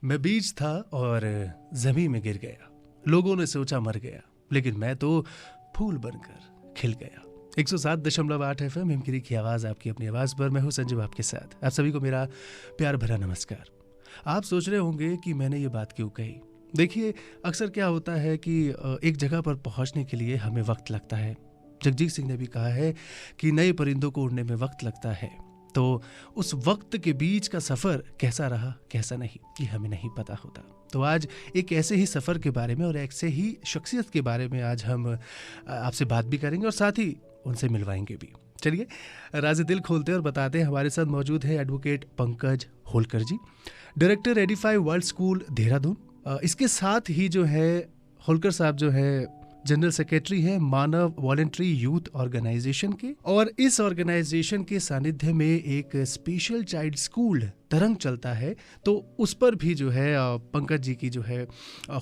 मैं बीज था और जमीन में गिर गया, लोगों ने सोचा मर गया, लेकिन मैं तो फूल बनकर खिल गया। 107.8 FM हिमगिरी की आवाज़, आपकी अपनी आवाज़ पर मैं हूँ संजीव आपके साथ। आप सभी को मेरा प्यार भरा नमस्कार। आप सोच रहे होंगे कि मैंने ये बात क्यों कही। देखिए, अक्सर क्या होता है कि एक जगह पर पहुँचने के लिए हमें वक्त लगता है। जगजीत सिंह ने भी कहा है कि नए परिंदों को उड़ने में वक्त लगता है, तो उस वक्त के बीच का सफ़र कैसा रहा कैसा नहीं ये हमें नहीं पता होता। तो आज एक ऐसे ही सफ़र के बारे में और ऐसे ही शख्सियत के बारे में आज हम आपसे बात भी करेंगे और साथ ही उनसे मिलवाएंगे भी। चलिए राज़ दिल खोलते और बताते हैं। हमारे साथ मौजूद है advocate Pankaj Holkar ji, director Edify world School Dehradun. इसके साथ ही जो है होलकर साहब जो है जनरल सेक्रेटरी है मानव वॉलंटरी यूथ ऑर्गेनाइजेशन के, और इस ऑर्गेनाइजेशन के सानिध्य में एक स्पेशल चाइल्ड स्कूल तरंग चलता है, तो उस पर भी जो है पंकज जी की जो है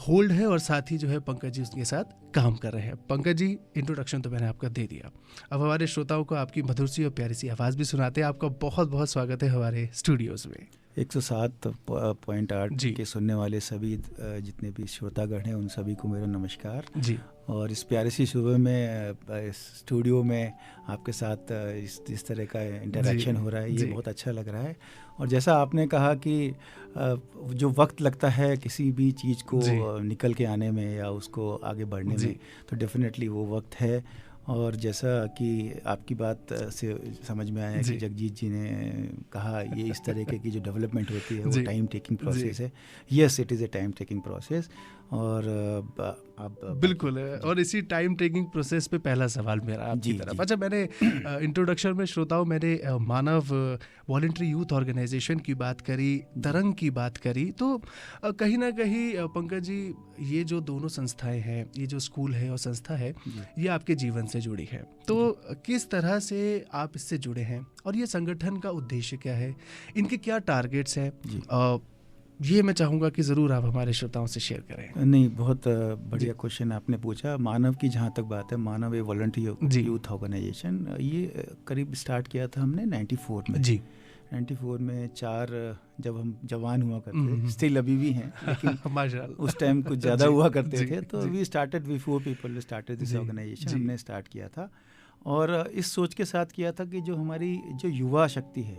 होल्ड है और साथ ही जो है पंकज जी उसके साथ काम कर रहे हैं। पंकज जी, इंट्रोडक्शन तो मैंने आपका दे दिया, अब हमारे श्रोताओं को आपकी मधुर सी और प्यारी सी आवाज़ भी सुनाते हैं। आपका बहुत बहुत स्वागत है हमारे स्टूडियोज़ में। 107.8 के सुनने वाले सभी जितने भी श्रोतागण हैं उन सभी को मेरा नमस्कार जी। और इस प्यारी सी सुबह में इस स्टूडियो में आपके साथ इस तरह का इंटरेक्शन हो रहा है, ये बहुत अच्छा लग रहा है। और जैसा आपने कहा कि जो वक्त लगता है किसी भी चीज़ को निकल के आने में या उसको आगे बढ़ने में, तो डेफिनेटली वो वक्त है। और जैसा कि आपकी बात से समझ में आया कि जगजीत जी ने कहा ये इस तरीके की जो डेवलपमेंट होती है वो टाइम टेकिंग प्रोसेस है। Yes, it is A time taking process. और आप बिल्कुल है। और इसी टाइम टेकिंग प्रोसेस पे पहला सवाल मेरा आपकी तरफ। अच्छा, मैंने इंट्रोडक्शन में श्रोताओं मैंने मानव वॉलंटरी यूथ ऑर्गेनाइजेशन की बात करी, तरंग की बात करी, तो कहीं ना कहीं पंकज जी ये जो दोनों संस्थाएं हैं, ये जो स्कूल है और संस्था है, ये आपके जीवन से जुड़ी है, तो किस तरह से आप इससे जुड़े हैं और ये संगठन का उद्देश्य क्या है, इनके क्या टारगेट्स हैं, ये मैं चाहूँगा कि ज़रूर आप हमारे श्रोताओं से शेयर करें। नहीं, बहुत बढ़िया क्वेश्चन आपने पूछा। मानव की जहाँ तक बात है, मानव ए वॉलंटरी यूथ ऑर्गेनाइजेशन, ये करीब स्टार्ट किया था हमने 94 में जी। 94 में जब हम जवान हुआ करते, स्टिल अभी भी हैं, लेकिन माशाल्लाह उस टाइम कुछ ज़्यादा हुआ करते थे, तो we started, we 4 people started this organisation. हमने स्टार्ट किया था और इस सोच के साथ किया था कि जो हमारी जो युवा शक्ति है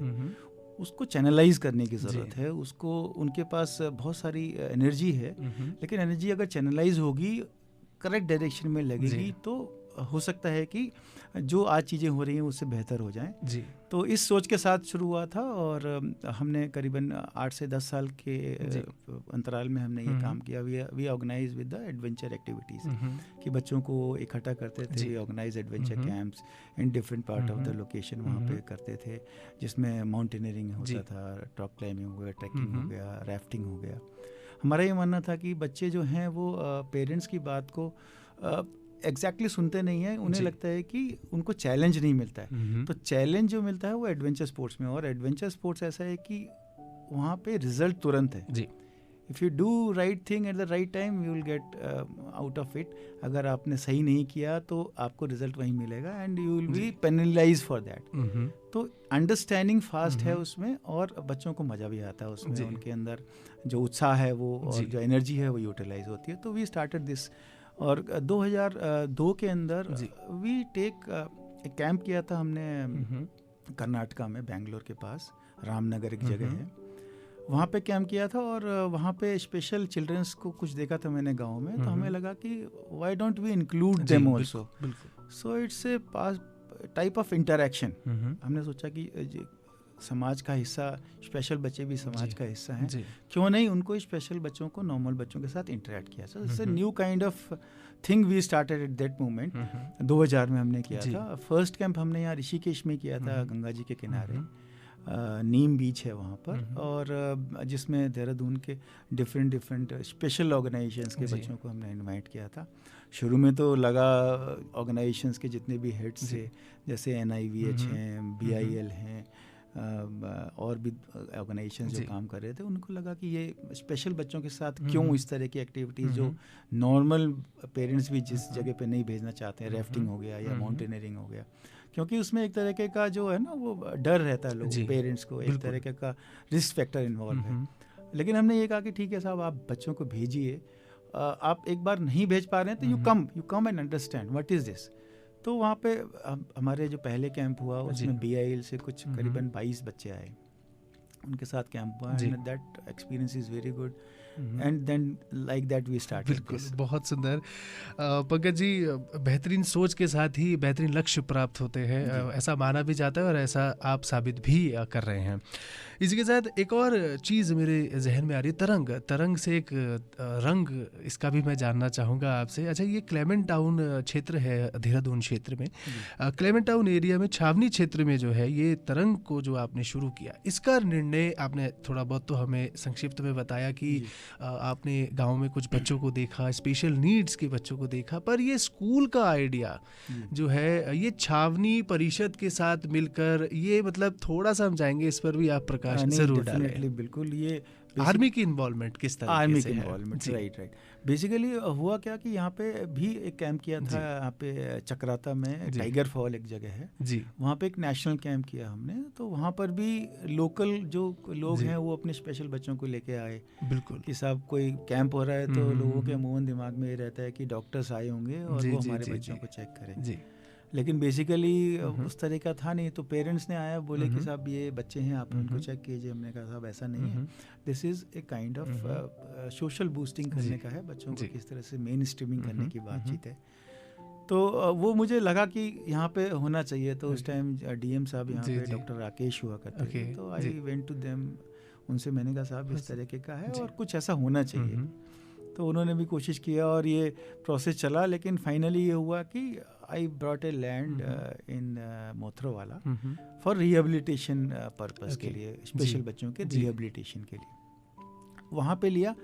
उसको चैनलाइज करने की ज़रूरत है। उसको, उनके पास बहुत सारी एनर्जी है, लेकिन एनर्जी अगर चैनलाइज होगी, करेक्ट डायरेक्शन में लगेगी, तो हो सकता है कि जो आज चीज़ें हो रही हैं उससे बेहतर हो जाएं जी। तो इस सोच के साथ शुरू हुआ था और हमने करीबन 8 से 10 साल के अंतराल में हमने ये काम किया। We organise with the adventure activities, कि बच्चों को इकट्ठा करते थे, organise adventure camps in different part of the location वहाँ पे करते थे, जिसमें माउंटेनियरिंग होता था, रॉक क्लाइंबिंग हो गया, ट्रैकिंग हो गया, राफ्टिंग हो गया। हमारा ये मानना था कि बच्चे जो हैं वो पेरेंट्स की बात को एग्जैक्टली सुनते नहीं है, उन्हें लगता है कि उनको चैलेंज नहीं मिलता है। तो चैलेंज जो मिलता है वो एडवेंचर स्पोर्ट्स में, और एडवेंचर स्पोर्ट्स ऐसा है कि वहाँ पे रिजल्ट तुरंत है जी। If you do right thing at the right time you will get out of it. अगर आपने सही नहीं किया तो आपको रिजल्ट वहीं मिलेगा and you will be penalise for that. तो अंडरस्टैंडिंग फास्ट है उसमें, और बच्चों को मज़ा भी आता है उसमें, उनके अंदर जो उत्साह है वो और जो एनर्जी है वो यूटिलाइज होती है। तो वी स्टार्टेड दिस, और 2002 के अंदर वी टेक एक कैंप किया था हमने कर्नाटका में, बेंगलोर के पास रामनगर एक जगह है, वहाँ पे कैंप किया था। और वहाँ पे स्पेशल चिल्ड्रंस को कुछ देखा था मैंने गांव में, तो हमें लगा कि why don't we include them also. So it's a type of interaction. हमने सोचा कि समाज का हिस्सा, स्पेशल बच्चे भी समाज का हिस्सा हैं, क्यों नहीं उनको स्पेशल बच्चों को नॉर्मल बच्चों के साथ इंटरेक्ट किया। So it's a new kind of thing we started at that moment. 2000 में हमने किया था। फर्स्ट कैंप हमने यहाँ ऋषिकेश में किया था, गंगा जी के किनारे, नीम बीच है वहाँ पर, और जिसमें देहरादून के डिफरेंट स्पेशल ऑर्गेनाइजेशंस के बच्चों को हमने इनवाइट किया था। शुरू में तो लगा ऑर्गेनाइजेशंस के जितने भी हेड्स थे, जैसे NIVH हैं, BIL हैं, और भी ऑर्गेनाइजेशन जो काम कर रहे थे, उनको लगा कि ये स्पेशल बच्चों के साथ क्यों इस तरह की एक्टिविटीज़ जो नॉर्मल पेरेंट्स भी जिस जगह पे नहीं भेजना चाहते हैं, राफ्टिंग हो गया या माउंटेनियरिंग हो गया, क्योंकि उसमें एक तरीके का जो है ना वो डर रहता है लोगों पेरेंट्स को, एक तरीके का रिस्क फैक्टर इन्वॉल्व है। लेकिन हमने ये कहा कि ठीक है साहब, आप बच्चों को भेजिए, आप एक बार नहीं भेज पा रहे हैं तो you come and understand what is this. तो वहाँ पे हमारे जो पहले कैंप हुआ उसमें BIL से कुछ करीबन 22 बच्चे आए, उनके साथ कैंप हुआ, and that experience is very good, and then like that we start. बिल्कुल, बहुत सुंदर। पंकज जी, बेहतरीन सोच के साथ ही बेहतरीन लक्ष्य प्राप्त होते हैं, ऐसा माना भी जाता है और ऐसा आप साबित भी कर रहे हैं। इसी के साथ एक और चीज़ मेरे जहन में आ रही है, तरंग से एक रंग, इसका भी मैं जानना चाहूँगा आपसे। अच्छा, ये क्लेमेंट टाउन क्षेत्र है देहरादून क्षेत्र में, क्लेमेंट टाउन एरिया में छावनी क्षेत्र में जो है ये तरंग को जो आपने शुरू किया, इसका निर्णय आपने थोड़ा बहुत तो हमें संक्षिप्त में बताया कि आपने गांव में कुछ बच्चों को देखा, स्पेशल नीड्स के बच्चों को देखा, पर ये स्कूल का आइडिया जो है ये छावनी परिषद के साथ मिलकर, ये मतलब थोड़ा सा हम जाएंगे इस पर भी आप प्रकाश जरूर डालें। बिल्कुल, ये आर्मी की इन्वॉल्वमेंट किस तरह से? आर्मी की इन्वॉल्वमेंट, राइट। बेसिकली हुआ क्या कि यहाँ पे भी एक कैंप किया था, यहाँ पे चक्राता में टाइगर फॉल एक जगह है जी, वहाँ पे एक नेशनल कैंप किया हमने। तो वहाँ पर भी लोकल जो लोग हैं वो अपने स्पेशल बच्चों को लेके आए। बिल्कुल, कि साहब कोई कैंप हो रहा है तो लोगों के मुँह दिमाग में ये रहता है कि डॉक्टर्स आए होंगे और वो हमारे बच्चों को चेक करें, लेकिन बेसिकली उस तरह का था नहीं। तो पेरेंट्स ने आया, बोले कि साहब ये बच्चे हैं, आप उनको चेक कीजिए। हमने कहा साहब ऐसा नहीं है, this is a kind of social boosting करने का है, बच्चों को किस तरह से मेन स्ट्रीमिंग करने की बातचीत है। तो वो मुझे लगा कि यहाँ पे होना चाहिए। तो उस टाइम DM साहब यहाँ पे डॉक्टर राकेश हुआ करते थे, तो आई वेंट टू देम, उनसे मैंने कहा साहब इस तरह का है और कुछ ऐसा होना चाहिए। तो उन्होंने भी कोशिश किया और ये प्रोसेस चला, लेकिन फाइनली ये हुआ कि I brought a land in Motharowala for rehabilitation purpose के लिए, स्पेशल बच्चों के रिहेबिलिटेशन के लिए वहाँ पे लिया।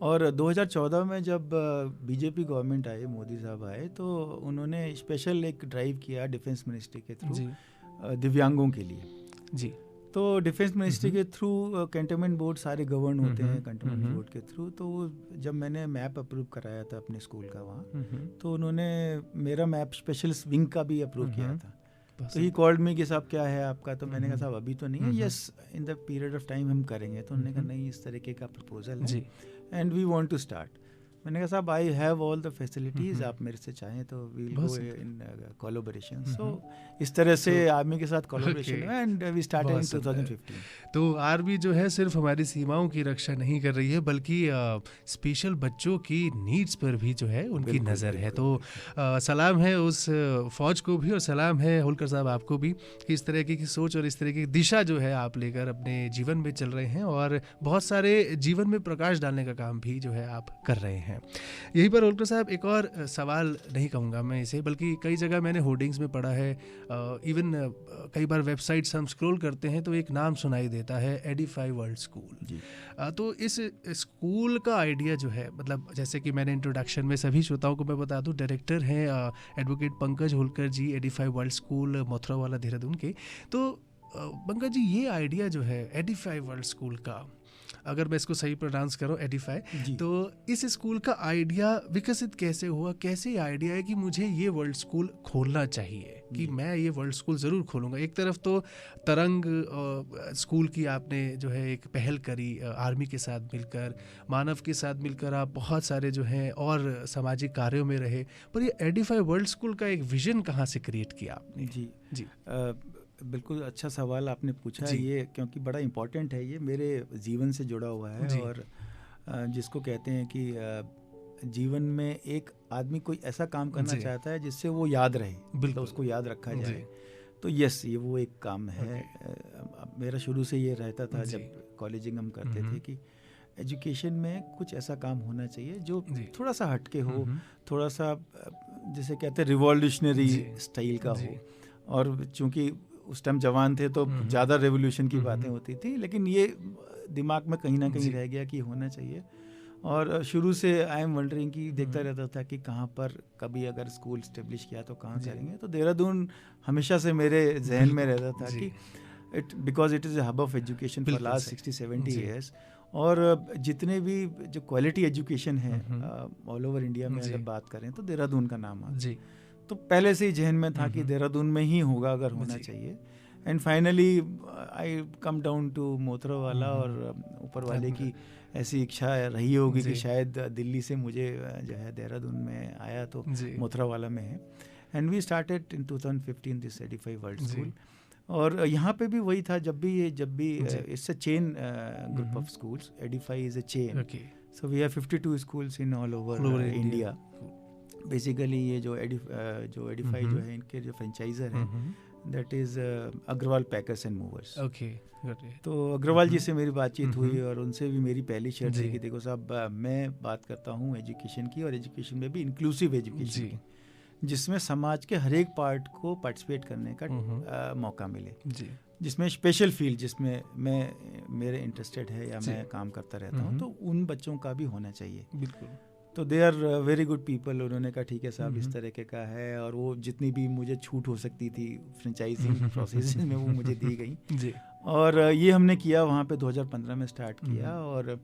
और 2014 में जब BJP गवर्नमेंट आई, मोदी साहब आए, तो उन्होंने स्पेशल एक ड्राइव किया डिफेंस मिनिस्ट्री के थ्रू दिव्यांगों के लिए जी। तो डिफेंस मिनिस्ट्री के थ्रू कैंटोनमेंट बोर्ड सारे गवर्न होते हैं कैंटोनमेंट बोर्ड के थ्रू। तो जब मैंने मैप अप्रूव कराया था अपने स्कूल का वहाँ, तो उन्होंने मेरा मैप स्पेशल विंग का भी अप्रूव किया था। तो ही कॉल्ड मी कि साहब क्या है आपका? तो मैंने कहा साहब अभी तो नहीं है, yes in the period of time हम करेंगे। तो उन्होंने कहा नहीं, इस तरीके का प्रपोजल है and we want to start. मैंने कहा साहब I have all the facilities, आप मेरे से चाहें तो we will go in collaboration. So इस तरह से आर्मी के साथ कोलैबोरेशन है एंड वी स्टार्टेड इन 2015। तो आर्मी जो है सिर्फ हमारी सीमाओं की रक्षा नहीं कर रही है, बल्कि स्पेशल बच्चों की नीड्स पर भी जो है उनकी नज़र है। तो सलाम है उस फौज को भी और सलाम है होलकर साहब आपको भी कि इस तरह की सोच और इस तरह की दिशा जो है आप लेकर अपने जीवन में चल रहे हैं और बहुत सारे जीवन में प्रकाश डालने का काम भी जो है आप कर रहे हैं। यहीं पर होलकर साहब एक और सवाल नहीं कहूँगा मैं इसे, बल्कि कई जगह मैंने होर्डिंग्स में पढ़ा है, इवन कई बार वेबसाइट्स हम स्क्रॉल करते हैं तो एक नाम सुनाई देता है एडिफाई वर्ल्ड स्कूल। तो इस स्कूल का आइडिया जो है, मतलब जैसे कि मैंने इंट्रोडक्शन में सभी श्रोताओं को मैं बता दूं, डायरेक्टर हैं advocate Pankaj Holkar ji, Edify world School Mothrowala Dehradun के। तो पंकज जी, ये आइडिया जो है एडिफाई वर्ल्ड स्कूल का, अगर मैं इसको सही प्रोनाउंस करूँ एडिफाई, तो इस स्कूल का आइडिया विकसित कैसे हुआ? कैसे आइडिया है कि मुझे ये वर्ल्ड स्कूल खोलना चाहिए, कि मैं ये वर्ल्ड स्कूल ज़रूर खोलूँगा? एक तरफ तो तरंग स्कूल की आपने जो है एक पहल करी, आर्मी के साथ मिलकर, मानव के साथ मिलकर आप बहुत सारे जो हैं और सामाजिक कार्यों में रहे, पर ये एडिफाई वर्ल्ड स्कूल का एक विजन कहाँ से क्रिएट किया आपने? जी बिल्कुल अच्छा सवाल आपने पूछा है ये, क्योंकि बड़ा इम्पोर्टेंट है, ये मेरे जीवन से जुड़ा हुआ है। और जिसको कहते हैं कि जीवन में एक आदमी कोई ऐसा काम करना चाहता है जिससे वो याद रहे, तो उसको याद रखा जाए। तो यस, ये वो एक काम है। मेरा शुरू से ये रहता था, जब कॉलेजिंग हम करते थे, कि एजुकेशन में कुछ ऐसा काम होना चाहिए जो थोड़ा सा हटके हो, थोड़ा सा जिसे कहते हैं रिवॉल्यूशनरी स्टाइल का हो। और चूँकि उस टाइम जवान थे तो ज़्यादा रेवोल्यूशन की बातें होती थी, लेकिन ये दिमाग में कहीं ना कहीं रह गया कि होना चाहिए। और शुरू से आई एम वंडरिंग कि देखता रहता था कि कहाँ पर कभी अगर स्कूल स्टेब्लिश किया तो कहाँ करेंगे। तो देहरादून हमेशा से मेरे जहन में रहता था कि because it is A hub of education for last 60-70 years. और जितने भी जो क्वालिटी एजुकेशन है ऑल ओवर इंडिया में अगर बात करें तो देहरादून का नाम आता है। तो पहले से ही जहन में था कि देहरादून में ही होगा अगर होना चाहिए। And finally I come down to Mothrowala, और ऊपर वाले की ऐसी इच्छा रही होगी कि शायद दिल्ली से मुझे जो है देहरादून में आया तो मोथरावाला में है। And we started in 2015 this Edify world school. और यहाँ पे भी वही था, जब भी it's a chain group of schools, Edify is a chain, so we have 52 schools in all over India. Basically ये जो एडिफाई जो है, इनके जो फ्रेंचाइजर हैं, that is Agarwal packers and movers. Okay, तो अग्रवाल जी से मेरी बातचीत हुई, और उनसे भी मेरी पहली शर्त थी कि देखो साहब, मैं बात करता हूँ एजुकेशन की, और एजुकेशन में भी इंक्लूसिव एजुकेशन की, जिसमें समाज के हर एक पार्ट को पार्टिसिपेट करने का मौका मिले, जिसमें स्पेशल फील्ड जिसमें मेरे इंटरेस्टेड है या मैं काम करता रहता हूँ, तो उन बच्चों का भी होना चाहिए। बिल्कुल। तो they are very good people. उन्होंने कहा ठीक है साहब, इस तरह के का है, और वो जितनी भी मुझे छूट हो सकती थी फ्रेंचाइजिंग प्रोसेस में वो मुझे दी गई। और ये हमने किया वहाँ पे 2015 में स्टार्ट किया, और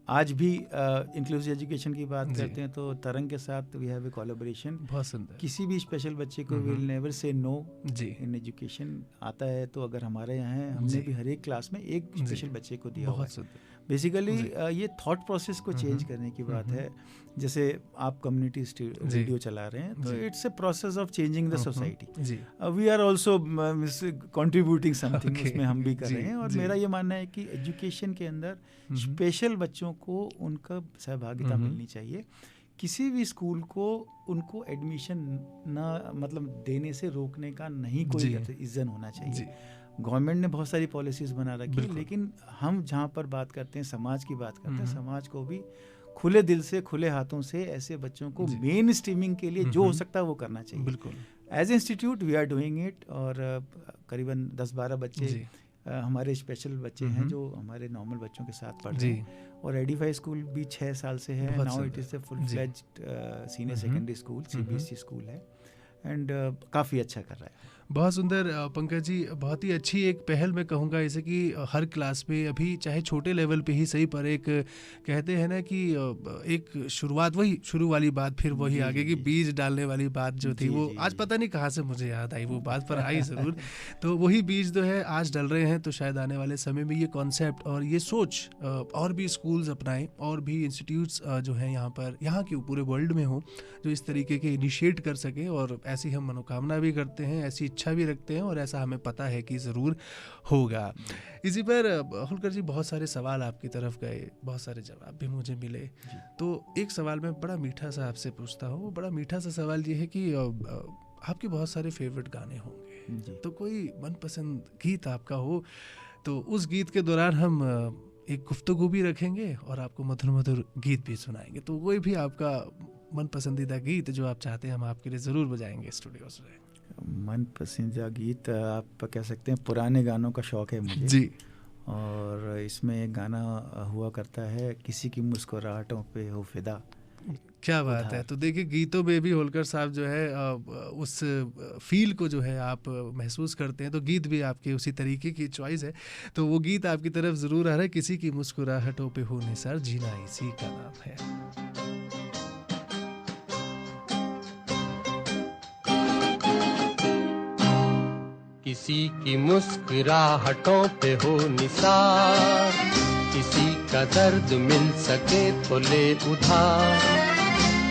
आज भी इंक्लूसिव एजुकेशन की बात करते हैं तो तरंग के साथ वी हैव ए कोलैबोरेशन। बहुत सुंदर। किसी भी स्पेशल बच्चे को will never say no in education. आता है तो अगर हमारे यहाँ है, हमने भी हर एक क्लास में एक स्पेशल बच्चे को दिया हुआ है। बेसिकली ये थॉट प्रोसेस को चेंज करने की बात है। जैसे आप कम्युनिटी रेडियो चला रहे हैं, तो it's a process of changing the society. We are also contributing something, उसमें हम भी कर रहे हैं। और मेरा ये मानना है कि एजुकेशन के अंदर स्पेशल बच्चों को उनका सहभागिता मिलनी चाहिए। किसी भी स्कूल को उनको एडमिशन ना मतलब देने से रोकने का नहीं कोई रीज़न होना चाहिए। गवर्नमेंट ने बहुत सारी पॉलिसीज़ बना रखी है, लेकिन हम जहाँ पर बात करते हैं, समाज की बात करते हैं, समाज को भी खुले दिल से, खुले हाथों से ऐसे बच्चों को मेन स्ट्रीमिंग के लिए जो हो सकता है वो करना चाहिए। बिल्कुल। As institute we are doing it, और करीबन 10-12 बच्चे हमारे स्पेशल बच्चे हैं जो हमारे नॉर्मल बच्चों के साथ पढ़ रहे हैं। और एडिफाई स्कूल भी 6 साल से है। Now it is a full fledged senior secondary school, CBSE school है, एंड काफ़ी अच्छा कर रहा है। बहुत सुंदर पंकज जी, बहुत ही अच्छी एक पहल मैं कहूँगा, जैसे कि हर क्लास में अभी चाहे छोटे लेवल पे ही सही, पर एक कहते हैं ना कि एक शुरुआत, वही शुरू वाली बात, फिर वही आगे की बीज डालने वाली बात जो थी, वो आज पता नहीं कहाँ से मुझे याद आई वो बात, पर आई ज़रूर। तो वही बीज जो है आज डल रहे हैं, तो शायद आने वाले समय में ये कॉन्सेप्ट और ये सोच और भी स्कूल्स अपनाएं, और भी इंस्टीट्यूट्स जो हैं यहाँ पर, यहाँ के पूरे वर्ल्ड में हो, जो इस तरीके के इनिशिएट कर सकें। और ऐसी हम मनोकामना भी करते हैं, ऐसी इच्छा भी रखते हैं, और ऐसा हमें पता है कि ज़रूर होगा। इसी पर होलकर जी, बहुत सारे सवाल आपकी तरफ गए, बहुत सारे जवाब भी मुझे मिले। तो एक सवाल मैं बड़ा मीठा सा आपसे पूछता हूँ। वो बड़ा मीठा सा सवाल ये है कि आपके बहुत सारे फेवरेट गाने होंगे, तो कोई मनपसंद गीत आपका हो, तो उस गीत के दौरान हम एक गुफ्तगू भी रखेंगे और आपको मधुर मधुर गीत भी सुनाएंगे। तो कोई भी आपका मन पसंदीदा गीत जो आप चाहते हैं, हम आपके लिए ज़रूर बजाएंगे स्टूडियो से। मन पसंदीदा गीत आप कह सकते हैं, पुराने गानों का शौक़ है मुझे जी। और इसमें एक गाना हुआ करता है, किसी की मुस्कुराहटों पे हो फिदा। क्या बात है। तो देखिए, गीतों में भी होलकर साहब जो है उस फील को जो है आप महसूस करते हैं, तो गीत भी आपके उसी तरीके की चॉइस है। तो वो गीत आपकी तरफ ज़रूर आ रहा है, किसी की मुस्कुराहटों पे हो निसार, जीना इसी का नाम है। किसी की मुस्कुराहटों पे हो निसार, किसी का दर्द मिल सके तो ले उधार,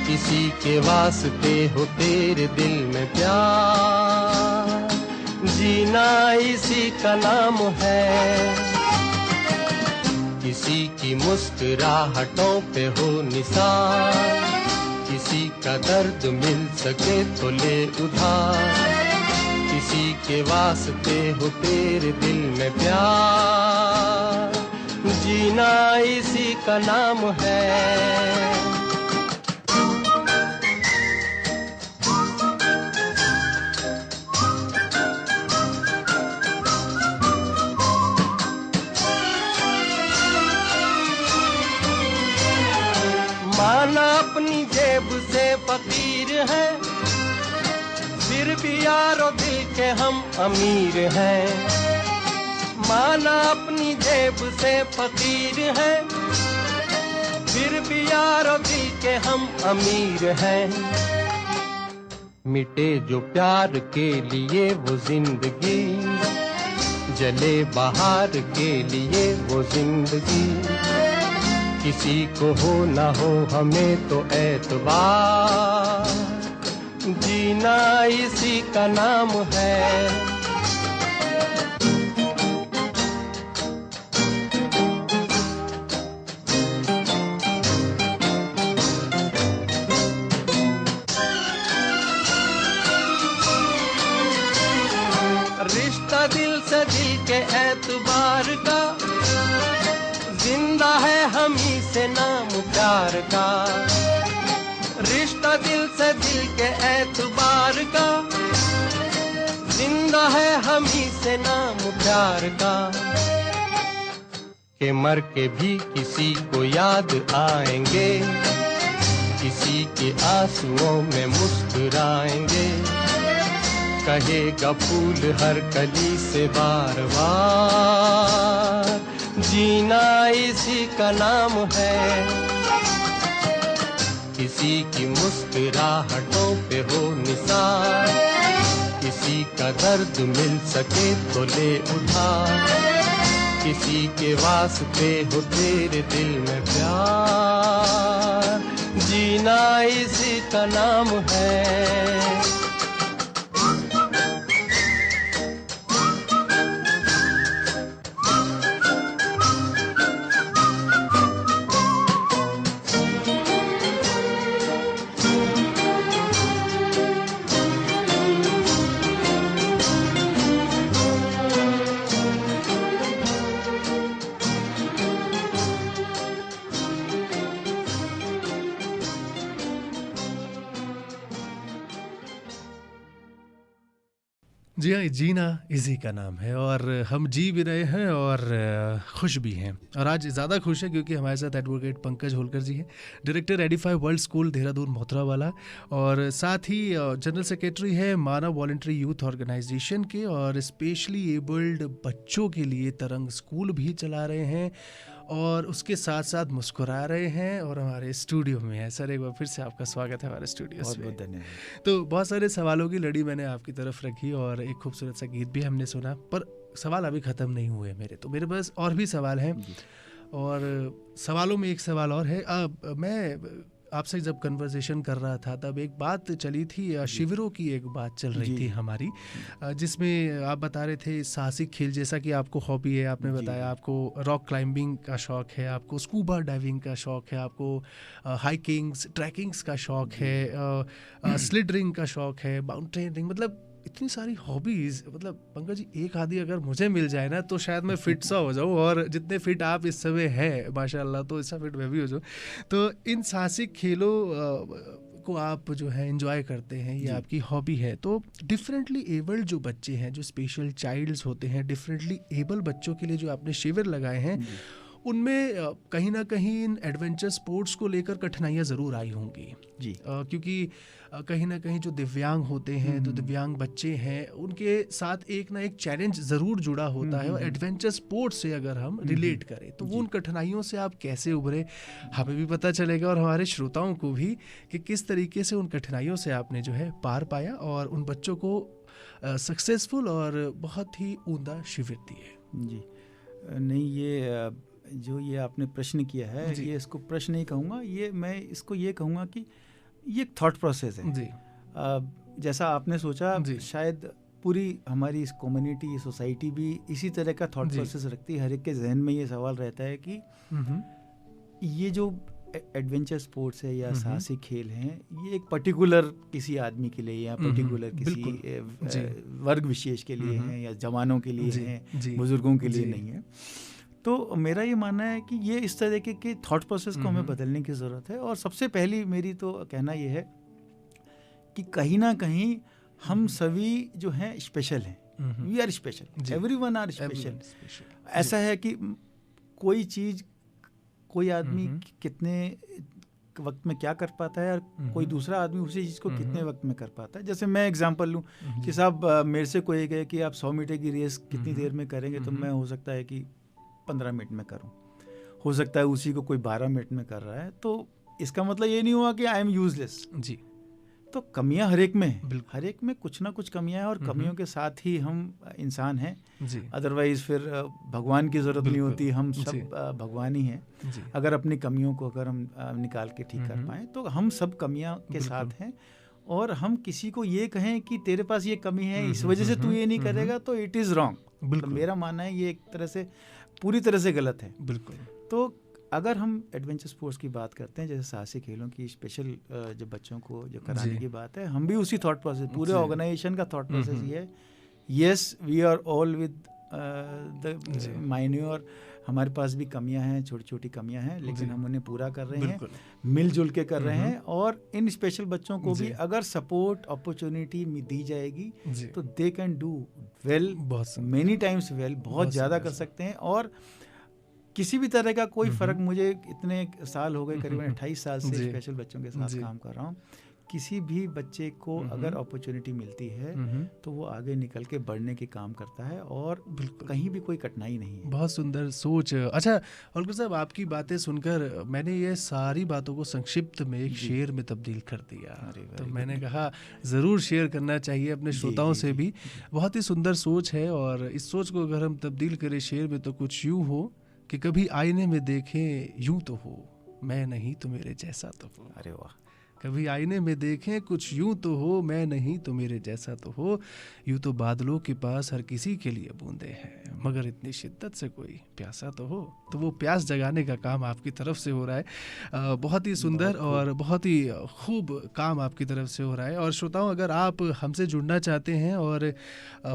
किसी के वास्ते हो तेरे दिल में प्यार, जीना इसी का नाम है। किसी की मुस्कुराहटों पे हो निसार, किसी का दर्द मिल सके तो ले उधार, किसी के वास्ते हो तेरे दिल में प्यार, जीना इसी का नाम है। माना अपनी जेब से फकीर है, फिर भी यारो दिल के हम अमीर हैं। माना अपनी जेब से फकीर है, फिर भी यारो दिल के हम अमीर हैं। मिटे जो प्यार के लिए वो जिंदगी, जले बाहर के लिए वो जिंदगी, किसी को हो ना हो हमें तो एतबार, जीना इसी का नाम है। रिश्ता दिल से दिल के एतबार का, जिंदा है हम ही से नाम प्यार का। रिश्ता दिल से दिल के एतबार का, जिंदा है हम ही से नाम प्यार का। के मर के भी किसी को याद आएंगे, किसी के आंसुओं में मुस्कुराएंगे। कहेगा फूल हर कली से बार बार, जीना इसी का नाम है। किसी की मुस्कुराहटों पे हो निसार, किसी का दर्द मिल सके तो ले उठा, किसी के वास्ते हो तेरे दिल में प्यार, जीना इसी का नाम है। जी हाँ, जीना इसी का नाम है और हम जी भी रहे हैं और खुश भी हैं। और आज ज़्यादा खुश है क्योंकि हमारे साथ एडवोकेट पंकज होलकर जी हैं, director Edify world School Dehradun Mothrowala, और साथ ही जनरल सेक्रेटरी है मानव वॉलंटरी यूथ ऑर्गेनाइजेशन के, और स्पेशली एबल्ड बच्चों के लिए तरंग स्कूल भी चला रहे हैं, और उसके साथ साथ मुस्कुरा रहे हैं और हमारे स्टूडियो में है। सर, एक बार फिर से आपका स्वागत है हमारे स्टूडियो में। बहुत धन्यवाद। तो बहुत सारे सवालों की लड़ी मैंने आपकी तरफ रखी और एक खूबसूरत सा गीत भी हमने सुना, पर सवाल अभी ख़त्म नहीं हुए मेरे, तो मेरे पास और भी सवाल हैं। और सवालों में एक सवाल और है। मैं आपसे जब कन्वर्सेशन कर रहा था तब एक बात चली थी, शिविरों की एक बात चल रही थी हमारी, जिसमें आप बता रहे थे साहसिक खेल, जैसा कि आपको हॉबी है, आपने बताया आपको रॉक क्लाइंबिंग का शौक़ है, आपको स्कूबा डाइविंग का शौक़ है, आपको हाइकिंग्स ट्रैकिंग्स का शौक़ है, स्लिडरिंग का शौक़ है, माउंटेनियरिंग, मतलब इतनी सारी हॉबीज़। मतलब पंकज जी, एक आधी अगर मुझे मिल जाए ना तो शायद मैं फिट सा हो जाऊँ, और जितने फिट आप इस समय हैं माशाल्लाह, तो इससे फिट मैं भी हो जाऊँ। तो इन साहसिक खेलों को आप जो है एंजॉय करते हैं, ये आपकी हॉबी है। तो डिफरेंटली एबल्ड जो बच्चे हैं, जो स्पेशल चाइल्ड्स होते हैं, डिफरेंटली एबल बच्चों के लिए जो आपने शिविर लगाए हैं, उनमें कहीं ना कहीं इन एडवेंचर स्पोर्ट्स को लेकर कठिनाइयाँ ज़रूर आई होंगी जी, क्योंकि कहीं ना कहीं जो दिव्यांग होते हैं, तो दिव्यांग बच्चे हैं, उनके साथ एक ना एक चैलेंज ज़रूर जुड़ा होता है। और एडवेंचर स्पोर्ट्स से अगर हम रिलेट करें तो वो उन कठिनाइयों से आप कैसे उभरे, हमें भी पता चलेगा और हमारे श्रोताओं को भी, कि किस तरीके से उन कठिनाइयों से आपने जो है पार पाया और उन बच्चों को सक्सेसफुल और बहुत ही उम्दा शिविर दिए। जी नहीं, ये जो ये आपने प्रश्न किया है, ये इसको प्रश्न नहीं कहूँगा, ये मैं इसको ये कहूँगा कि ये एक थॉट प्रोसेस है जी। जैसा आपने सोचा, शायद पूरी हमारी इस कम्युनिटी, सोसाइटी भी इसी तरह का थॉट प्रोसेस रखती है। हर एक के जहन में ये सवाल रहता है कि ये जो एडवेंचर स्पोर्ट्स है या साहसिक खेल हैं, ये एक पर्टिकुलर किसी आदमी के लिए या पर्टिकुलर किसी वर्ग विशेष के लिए हैं, या जवानों के लिए हैं, बुजुर्गों के लिए नहीं है। तो मेरा ये मानना है कि ये इस तरह के थॉट प्रोसेस को हमें बदलने की ज़रूरत है। और सबसे पहली मेरी तो कहना ये है कि कहीं ना कहीं हम सभी जो हैं स्पेशल हैं। We are special, everyone are special. ऐसा है कि कोई चीज़, कोई आदमी कितने वक्त में क्या कर पाता है, और कोई दूसरा आदमी उसी चीज़ को कितने वक्त में कर पाता है। जैसे मैं एग्जांपल लूँ कि साहब मेरे से कोई कहे कि आप 100 मीटर की रेस कितनी देर में करेंगे, तो मैं हो सकता है कि 15 मिनट में करूं, हो सकता है उसी को कोई 12 मिनट में कर रहा है। तो इसका मतलब ये नहीं हुआ कि आई एम यूजलेस जी, तो कमियां हर एक में है, हर एक में कुछ ना कुछ कमियां हैं और कमियों के साथ ही हम इंसान हैं। अदरवाइज फिर भगवान की ज़रूरत नहीं होती, हम सब भगवान ही हैं। अगर अपनी कमियों को अगर हम निकाल के ठीक कर पाएँ तो हम सब कमियां के साथ हैं। और हम किसी को ये कहें कि तेरे पास ये कमी है इस वजह से तू ये नहीं करेगा तो इट इज़ रॉन्ग। तो मेरा मानना है ये एक तरह से पूरी तरह से गलत है। बिल्कुल। तो अगर हम एडवेंचर स्पोर्ट्स की बात करते हैं, जैसे साहसिक खेलों की स्पेशल जो बच्चों को जो कराने की बात है, हम भी उसी थॉट प्रोसेस, पूरे ऑर्गेनाइजेशन का थॉट प्रोसेस ये है, yes we are all with the minor, हमारे पास भी कमियां हैं, छोटी छोटी कमियां हैं, लेकिन हम उन्हें पूरा कर रहे हैं, मिलजुल के कर रहे हैं। और इन स्पेशल बच्चों को भी अगर सपोर्ट अपॉर्चुनिटी दी जाएगी तो they can do well, many times well, बहुत ज़्यादा कर सकते हैं। और किसी भी तरह का कोई फ़र्क, मुझे इतने साल हो गए, करीबन 28 साल से स्पेशल बच्चों के साथ काम कर रहा हूँ। किसी भी बच्चे को अगर अपॉर्चुनिटी मिलती है तो वो आगे निकल के बढ़ने के काम करता है और कहीं भी कोई कठिनाई नहीं है। बहुत सुंदर सोच। अच्छा होलकर साहब, आपकी बातें सुनकर मैंने ये सारी बातों को संक्षिप्त में एक शेर में तब्दील कर दिया। तो मैंने कहा ज़रूर शेयर करना चाहिए अपने श्रोताओं से भी। बहुत ही सुंदर सोच है और इस सोच को अगर हम तब्दील करें शेर में तो कुछ यूँ हो कि कभी आईने में देखें यूं तो हो, मैं नहीं तो मेरे जैसा तो हो। अरे वाह। कभी आईने में देखें कुछ यूं तो हो, मैं नहीं तो मेरे जैसा तो हो, यूं तो बादलों के पास हर किसी के लिए बूंदे हैं, मगर इतनी शिद्दत से कोई प्यासा तो हो। तो वो प्यास जगाने का काम आपकी तरफ से हो रहा है। बहुत ही सुंदर और बहुत ही खूब काम आपकी तरफ से हो रहा है। और श्रोताओं, अगर आप हमसे जुड़ना चाहते हैं और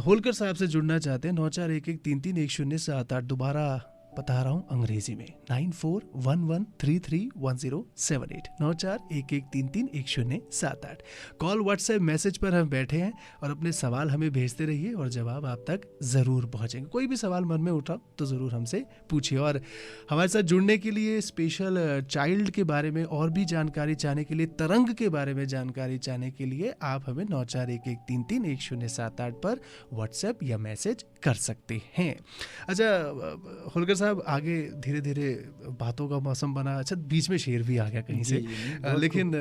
होलकर साहब से जुड़ना चाहते हैं, 9411331078, दोबारा बता रहा हूँ अंग्रेजी में, 9411331078, 9411331078। कॉल व्हाट्सएप मैसेज पर हम बैठे हैं और अपने सवाल हमें भेजते रहिए और जवाब आप तक ज़रूर पहुँचेंगे। कोई भी सवाल मन में उठा तो ज़रूर हमसे पूछिए। और हमारे साथ जुड़ने के लिए, स्पेशल चाइल्ड के बारे में और भी जानकारी चाहने के लिए, तरंग के बारे में जानकारी चाहने के लिए आप हमें 9411331078 पर व्हाट्सएप या मैसेज कर सकते हैं। अच्छा होलकर साहब, आगे धीरे धीरे बातों का मौसम बना। अच्छा, बीच में शेर भी आ गया कहीं से, लेकिन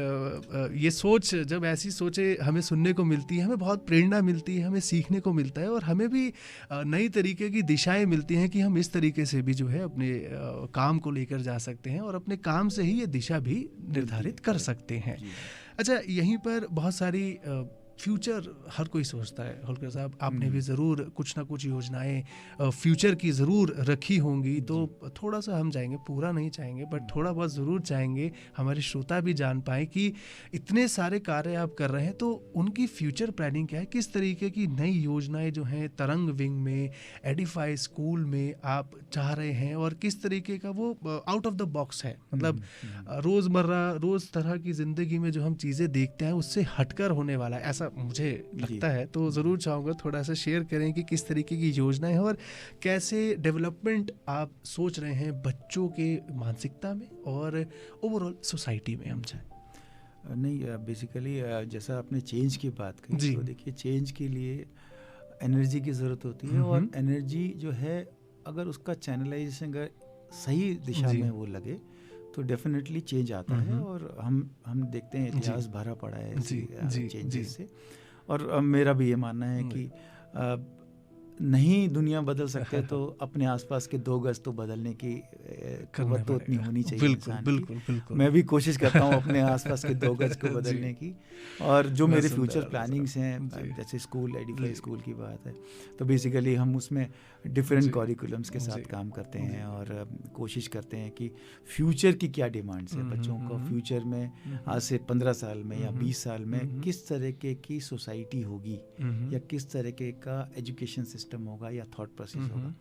ये सोच, जब ऐसी सोचें हमें सुनने को मिलती है, हमें बहुत प्रेरणा मिलती है, हमें सीखने को मिलता है और हमें भी नई तरीके की दिशाएं मिलती हैं कि हम इस तरीके से भी जो है अपने काम को लेकर जा सकते हैं और अपने काम से ही ये दिशा भी निर्धारित कर सकते हैं। अच्छा, यहीं पर बहुत सारी फ्यूचर हर कोई सोचता है। होलकर साहब, आपने भी ज़रूर कुछ ना कुछ योजनाएं फ्यूचर की ज़रूर रखी होंगी, तो थोड़ा सा हम चाहेंगे, पूरा नहीं चाहेंगे बट थोड़ा बहुत ज़रूर चाहेंगे हमारे श्रोता भी जान पाएँ कि इतने सारे कार्य आप कर रहे हैं तो उनकी फ्यूचर प्लानिंग क्या है, किस तरीके की नई योजनाएं जो हैं तरंग विंग में, एडिफाई स्कूल में आप चाह रहे हैं और किस तरीके का वो आउट ऑफ द बॉक्स है। मतलब रोज़मर्रा, रोज़ तरह की ज़िंदगी में जो हम चीज़ें देखते हैं उससे हटकर होने वाला है, ऐसा मुझे लगता है। तो ज़रूर चाहूँगा थोड़ा सा शेयर करें कि किस तरीके की योजनाएं हैं और कैसे डेवलपमेंट आप सोच रहे हैं बच्चों के मानसिकता में और ओवरऑल सोसाइटी में। हम चाहें नहीं, बेसिकली जैसा आपने चेंज की बात की, तो देखिए चेंज के लिए एनर्जी की ज़रूरत होती है और एनर्जी जो है अगर उसका चैनलाइजेशन अगर सही दिशा में वो लगे तो डेफिनेटली चेंज आता है। और हम देखते हैं इतिहास भरा पड़ा है चेंजेस से। और मेरा भी ये मानना है कि नहीं दुनिया बदल सकते तो अपने आसपास के 2 गज तो बदलने की कुव्वत तो उतनी होनी चाहिए। बिल्कुल। मैं भी कोशिश करता हूँ अपने आसपास के 2 गज को बदलने की। और जो मेरे फ्यूचर प्लानिंग्स हैं, जैसे स्कूल, एडिफाई स्कूल की बात है, तो बेसिकली हम उसमें डिफरेंट करिकुलम्स के साथ काम करते हैं और कोशिश करते हैं कि फ्यूचर की क्या डिमांड्स है बच्चों को, फ्यूचर में आज से 15 साल में या 20 साल में किस तरीके की सोसाइटी होगी या किस तरीके का एजुकेशन सिस्टम होगा या थॉट प्रोसेस होगा।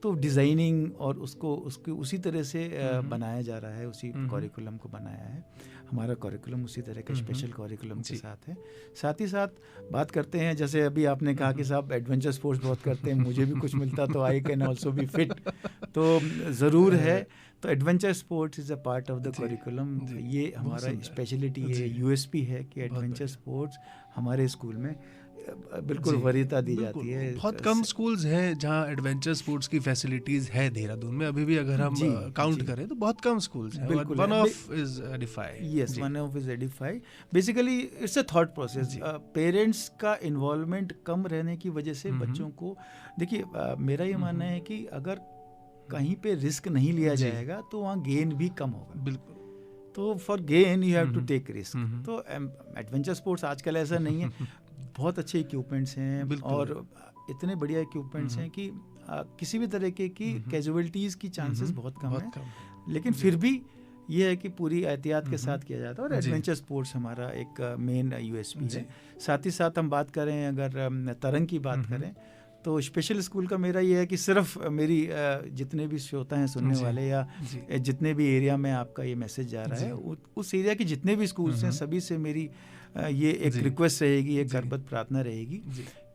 तो डिज़ाइनिंग और उसको उसी तरह से बनाया जा रहा है, उसी करिकुलम को बनाया है। हमारा करिकुलम उसी तरह का स्पेशल करिकुलम के साथ है। साथ ही साथ बात करते हैं, जैसे अभी आपने कहा कि साहब एडवेंचर स्पोर्ट्स बहुत करते हैं, मुझे भी कुछ मिलता तो I can also be fit, तो ज़रूर है। तो adventure sports is a part of the curriculum. ये हमारा स्पेशलिटी है, यूएसपी है कि एडवेंचर स्पोर्ट्स हमारे स्कूल में बिल्कुल वरीयता दी जाती है। बहुत कम स्कूल्स हैं जहां एडवेंचर स्पोर्ट्स की फैसिलिटीज है देहरादून में, अभी भी अगर हम काउंट करें तो बहुत कम स्कूल्स हैं। One of is Edify. Yes, one of is Edify. Basically it's a thought process. Parents का इन्वॉल्वमेंट कम रहने की वजह से बच्चों को, देखिए मेरा ये मानना है कि अगर कहीं पे रिस्क नहीं लिया जाएगा तो वहाँ गेन भी कम होगा। बिल्कुल। तो for gain you have to take risk. तो एडवेंचर स्पोर्ट्स आजकल ऐसा नहीं है, बहुत अच्छे इक्विपमेंट्स हैं और इतने बढ़िया इक्विपमेंट्स हैं कि किसी भी तरीके की कैजुअलिटीज़ की चांसेस बहुत कम है। लेकिन फिर भी ये है कि पूरी एहतियात के साथ किया जाता है और एडवेंचर स्पोर्ट्स हमारा एक मेन यूएसपी है। साथ ही साथ हम बात करें, अगर तरंग की बात करें तो स्पेशल स्कूल का मेरा ये है कि सिर्फ मेरी जितने भी श्रोता हैं सुनने वाले या जितने भी एरिया में आपका ये मैसेज जा रहा है, उस एरिया के जितने भी स्कूल्स हैं सभी से मेरी ये एक रिक्वेस्ट रहेगी, एक करबद्ध प्रार्थना रहेगी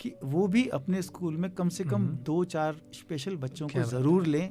कि वो भी अपने स्कूल में कम से कम 2-4 स्पेशल बच्चों को ज़रूर लें,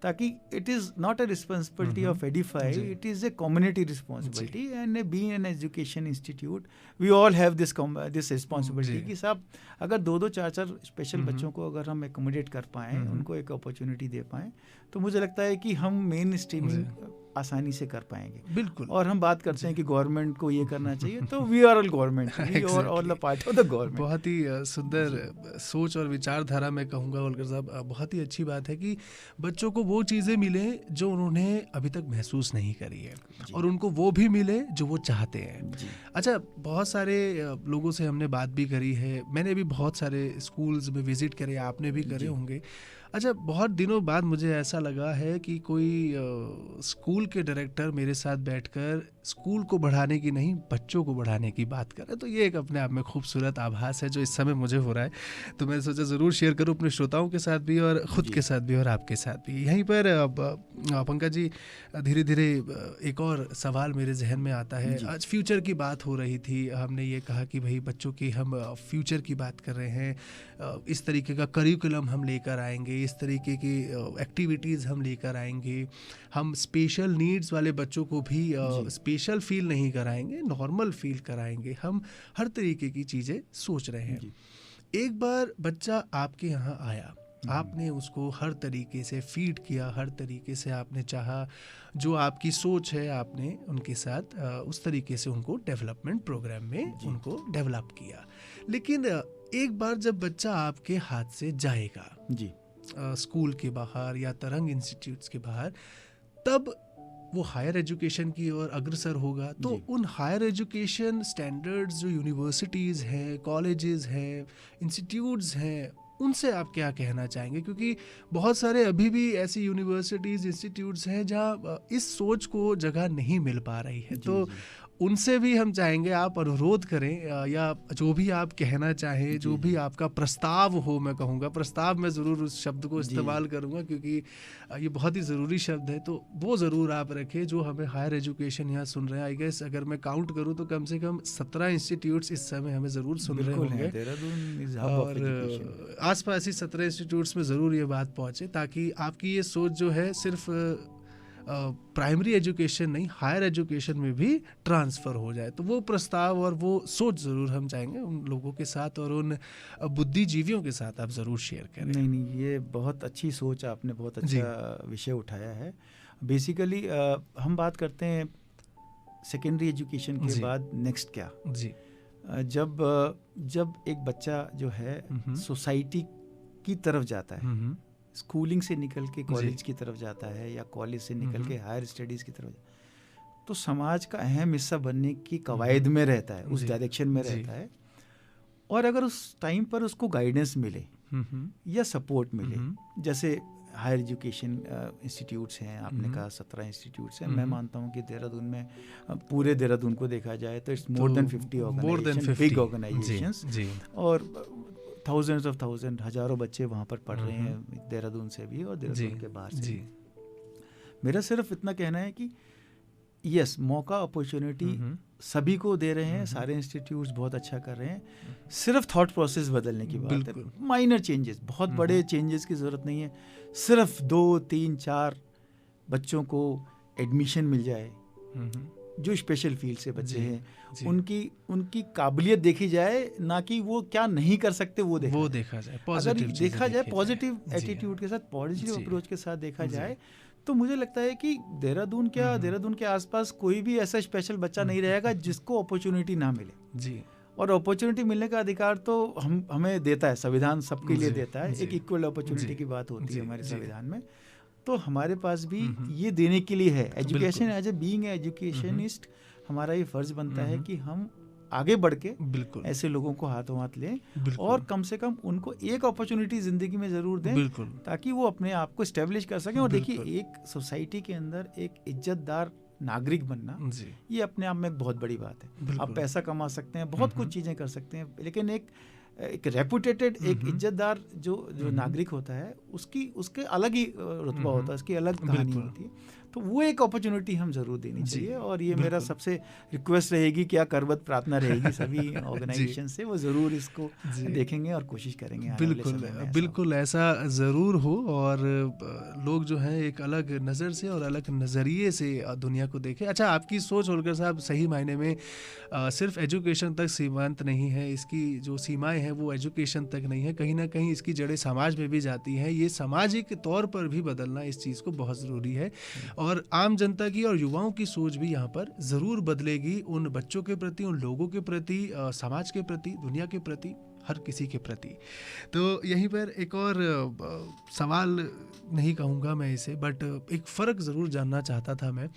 ताकि it is not a responsibility of Edify, it is a community responsibility and being an education institute we all have this responsibility कि साहब अगर 2-4 स्पेशल बच्चों को अगर हम एकोमोडेट कर पाएँ, उनको एक अपॉर्चुनिटी दे पाएँ, तो मुझे लगता है कि हम मेन स्ट्रीमिंग आसानी से कर पाएंगे। बिल्कुल। और हम बात करते हैं कि गवर्नमेंट को ये करना चाहिए, तो we are all government, we are all the part of the government. बहुत ही सुंदर सोच और विचारधारा मैं कहूँगा होलकर साहब। बहुत ही अच्छी बात है कि बच्चों को वो चीज़ें मिले जो उन्होंने अभी तक महसूस नहीं करी है और उनको वो भी मिले जो वो चाहते हैं। अच्छा, बहुत सारे लोगों से हमने बात भी करी है, मैंने भी बहुत सारे स्कूल्स में विजिट करे, आपने भी करे होंगे। अच्छा, बहुत दिनों बाद मुझे ऐसा लगा है कि कोई स्कूल के डायरेक्टर मेरे साथ बैठकर स्कूल को बढ़ाने की नहीं, बच्चों को बढ़ाने की बात करें, तो ये एक अपने आप में खूबसूरत आभास है जो इस समय मुझे हो रहा है। तो मैंने सोचा ज़रूर शेयर करूं अपने श्रोताओं के साथ भी और ख़ुद के साथ भी और आपके साथ भी। यहीं पर पंकज जी, धीरे धीरे एक और सवाल मेरे जहन में आता है। आज फ्यूचर की बात हो रही थी, हमने ये कहा कि भाई बच्चों की हम फ्यूचर की बात कर रहे हैं, इस तरीके का करिकुलम हम लेकर आएंगे, इस तरीके की एक्टिविटीज़ हम लेकर आएंगे, हम स्पेशल नीड्स वाले बच्चों को भी स्पेशल फील नहीं कराएंगे, नॉर्मल फील कराएंगे, हम हर तरीके की चीज़ें सोच रहे हैं। एक बार बच्चा आपके यहाँ आया, आपने उसको हर तरीके से फीड किया, हर तरीके से आपने चाहा, जो आपकी सोच है आपने उनके साथ उस तरीके से उनको डेवलपमेंट प्रोग्राम में उनको डेवलप किया। लेकिन एक बार जब बच्चा आपके हाथ से जाएगा स्कूल के बाहर या तरंग इंस्टीट्यूट्स के बाहर, तब वो हायर एजुकेशन की ओर अग्रसर होगा। तो उन हायर एजुकेशन स्टैंडर्ड्स जो यूनिवर्सिटीज़ हैं, कॉलेजेस हैं, इंस्टीट्यूट्स हैं, उनसे आप क्या कहना चाहेंगे? क्योंकि बहुत सारे अभी भी ऐसी यूनिवर्सिटीज़, इंस्टीट्यूट्स हैं जहाँ इस सोच को जगह नहीं मिल पा रही है। तो उनसे भी हम चाहेंगे आप अनुरोध करें, या जो भी आप कहना चाहें, जो भी आपका प्रस्ताव हो, मैं कहूँगा प्रस्ताव, मैं ज़रूर उस शब्द को इस्तेमाल करूँगा क्योंकि ये बहुत ही ज़रूरी शब्द है, तो वो ज़रूर आप रखें जो हमें हायर एजुकेशन यहाँ सुन रहे हैं। आई गेस अगर मैं काउंट करूँ तो कम से कम 17 इंस्टीट्यूट्स इस समय हमें ज़रूर सुन रहे होंगे और आसपास ही 17 इंस्टीट्यूट्स में ज़रूर ये बात पहुँचे, ताकि आपकी ये सोच जो है सिर्फ प्राइमरी एजुकेशन नहीं, हायर एजुकेशन में भी ट्रांसफ़र हो जाए। तो वो प्रस्ताव और वो सोच ज़रूर हम चाहेंगे उन लोगों के साथ और उन बुद्धिजीवियों के साथ आप ज़रूर शेयर करें। नहीं, ये बहुत अच्छी सोच, आपने बहुत अच्छा विषय उठाया है। बेसिकली हम बात करते हैं सेकेंडरी एजुकेशन के बाद नेक्स्ट क्या। जब एक बच्चा जो है सोसाइटी की तरफ जाता है, स्कूलिंग से निकल के कॉलेज की तरफ जाता है या कॉलेज से निकल के हायर स्टडीज़ की तरफ, तो समाज का अहम हिस्सा बनने की कवायद में रहता है, उस डायरेक्शन में रहता है। और अगर उस टाइम पर उसको गाइडेंस मिले या सपोर्ट मिले, जैसे हायर एजुकेशन इंस्टीट्यूट्स हैं, आपने कहा 17 इंस्टीट्यूट्स हैं, मैं मानता हूँ कि देहरादून में, पूरे देहरादून को देखा जाए तो it's more than 50 organisation, big organisations, और थाउजेंड्स ऑफ थाउजेंड, हजारों बच्चे वहाँ पर पढ़ रहे हैं, देहरादून से भी और देहरादून के बाहर से। मेरा सिर्फ इतना कहना है कि यस, मौका, अपॉर्चुनिटी सभी को दे रहे हैं, सारे इंस्टीट्यूट्स बहुत अच्छा कर रहे हैं, सिर्फ थॉट प्रोसेस बदलने की बात है। माइनर चेंजेस, बहुत बड़े चेंजेस की ज़रूरत नहीं है, सिर्फ 2, 3, 4 बच्चों को एडमिशन मिल जाए जो स्पेशल फील्ड से बच्चे हैं उनकी काबिलियत देखी जाए, ना कि वो क्या नहीं कर सकते वो देखा जाए। अगर देखा जाए पॉजिटिव एटीट्यूड के साथ, पॉजिटिव अप्रोच के साथ देखा जाए, तो मुझे लगता है कि देहरादून के आसपास कोई भी ऐसा स्पेशल बच्चा नहीं रहेगा जिसको अपॉर्चुनिटी ना मिले जी। और अपॉर्चुनिटी मिलने का अधिकार तो हमें देता है संविधान, सबके लिए देता है। एक इक्वल अपॉर्चुनिटी की बात होती है हमारे संविधान में, तो हमारे पास भी ये देने के लिए है। Education as a being educationist हमारा ये फर्ज बनता है कि हम आगे बढ़ के ऐसे लोगों को हाथों हाथ लें और कम से कम उनको एक अपॉर्चुनिटी जिंदगी में जरूर दें, ताकि वो अपने आप को स्टेब्लिश कर सकें। और देखिए, एक सोसाइटी के अंदर एक इज्जतदार नागरिक बनना ये अपने आप में एक बहुत बड़ी बात है। आप पैसा कमा सकते हैं, बहुत कुछ चीजें कर सकते हैं, लेकिन एक रेपुटेटेड, एक इज्जतदार जो नागरिक होता है, उसके अलग ही रुतबा होता है, उसकी अलग कहानी होती है। तो वो एक अपॉर्चुनिटी हम जरूर देनी चाहिए। और ये मेरा सबसे रिक्वेस्ट रहेगी, क्या करबत प्रार्थना रहेगी सभी ऑर्गेनाइजेशन से, वो जरूर इसको देखेंगे और कोशिश करेंगे। बिल्कुल ऐसा ज़रूर हो और लोग जो हैं एक अलग नज़र से और अलग नज़रिए से दुनिया को देखें। अच्छा, आपकी सोच होलकर साहब सही मायने में सिर्फ एजुकेशन तक सीमांत नहीं है, इसकी जो सीमाएं हैं वो एजुकेशन तक नहीं है, कहीं ना कहीं इसकी जड़ें समाज में भी जाती हैं। ये सामाजिक तौर पर भी बदलना इस चीज़ को बहुत ज़रूरी है और आम जनता की और युवाओं की सोच भी यहाँ पर ज़रूर बदलेगी, उन बच्चों के प्रति, उन लोगों के प्रति, समाज के प्रति, दुनिया के प्रति, हर किसी के प्रति। तो यहीं पर एक और सवाल नहीं कहूँगा मैं इसे, बट एक फ़र्क ज़रूर जानना चाहता था मैं।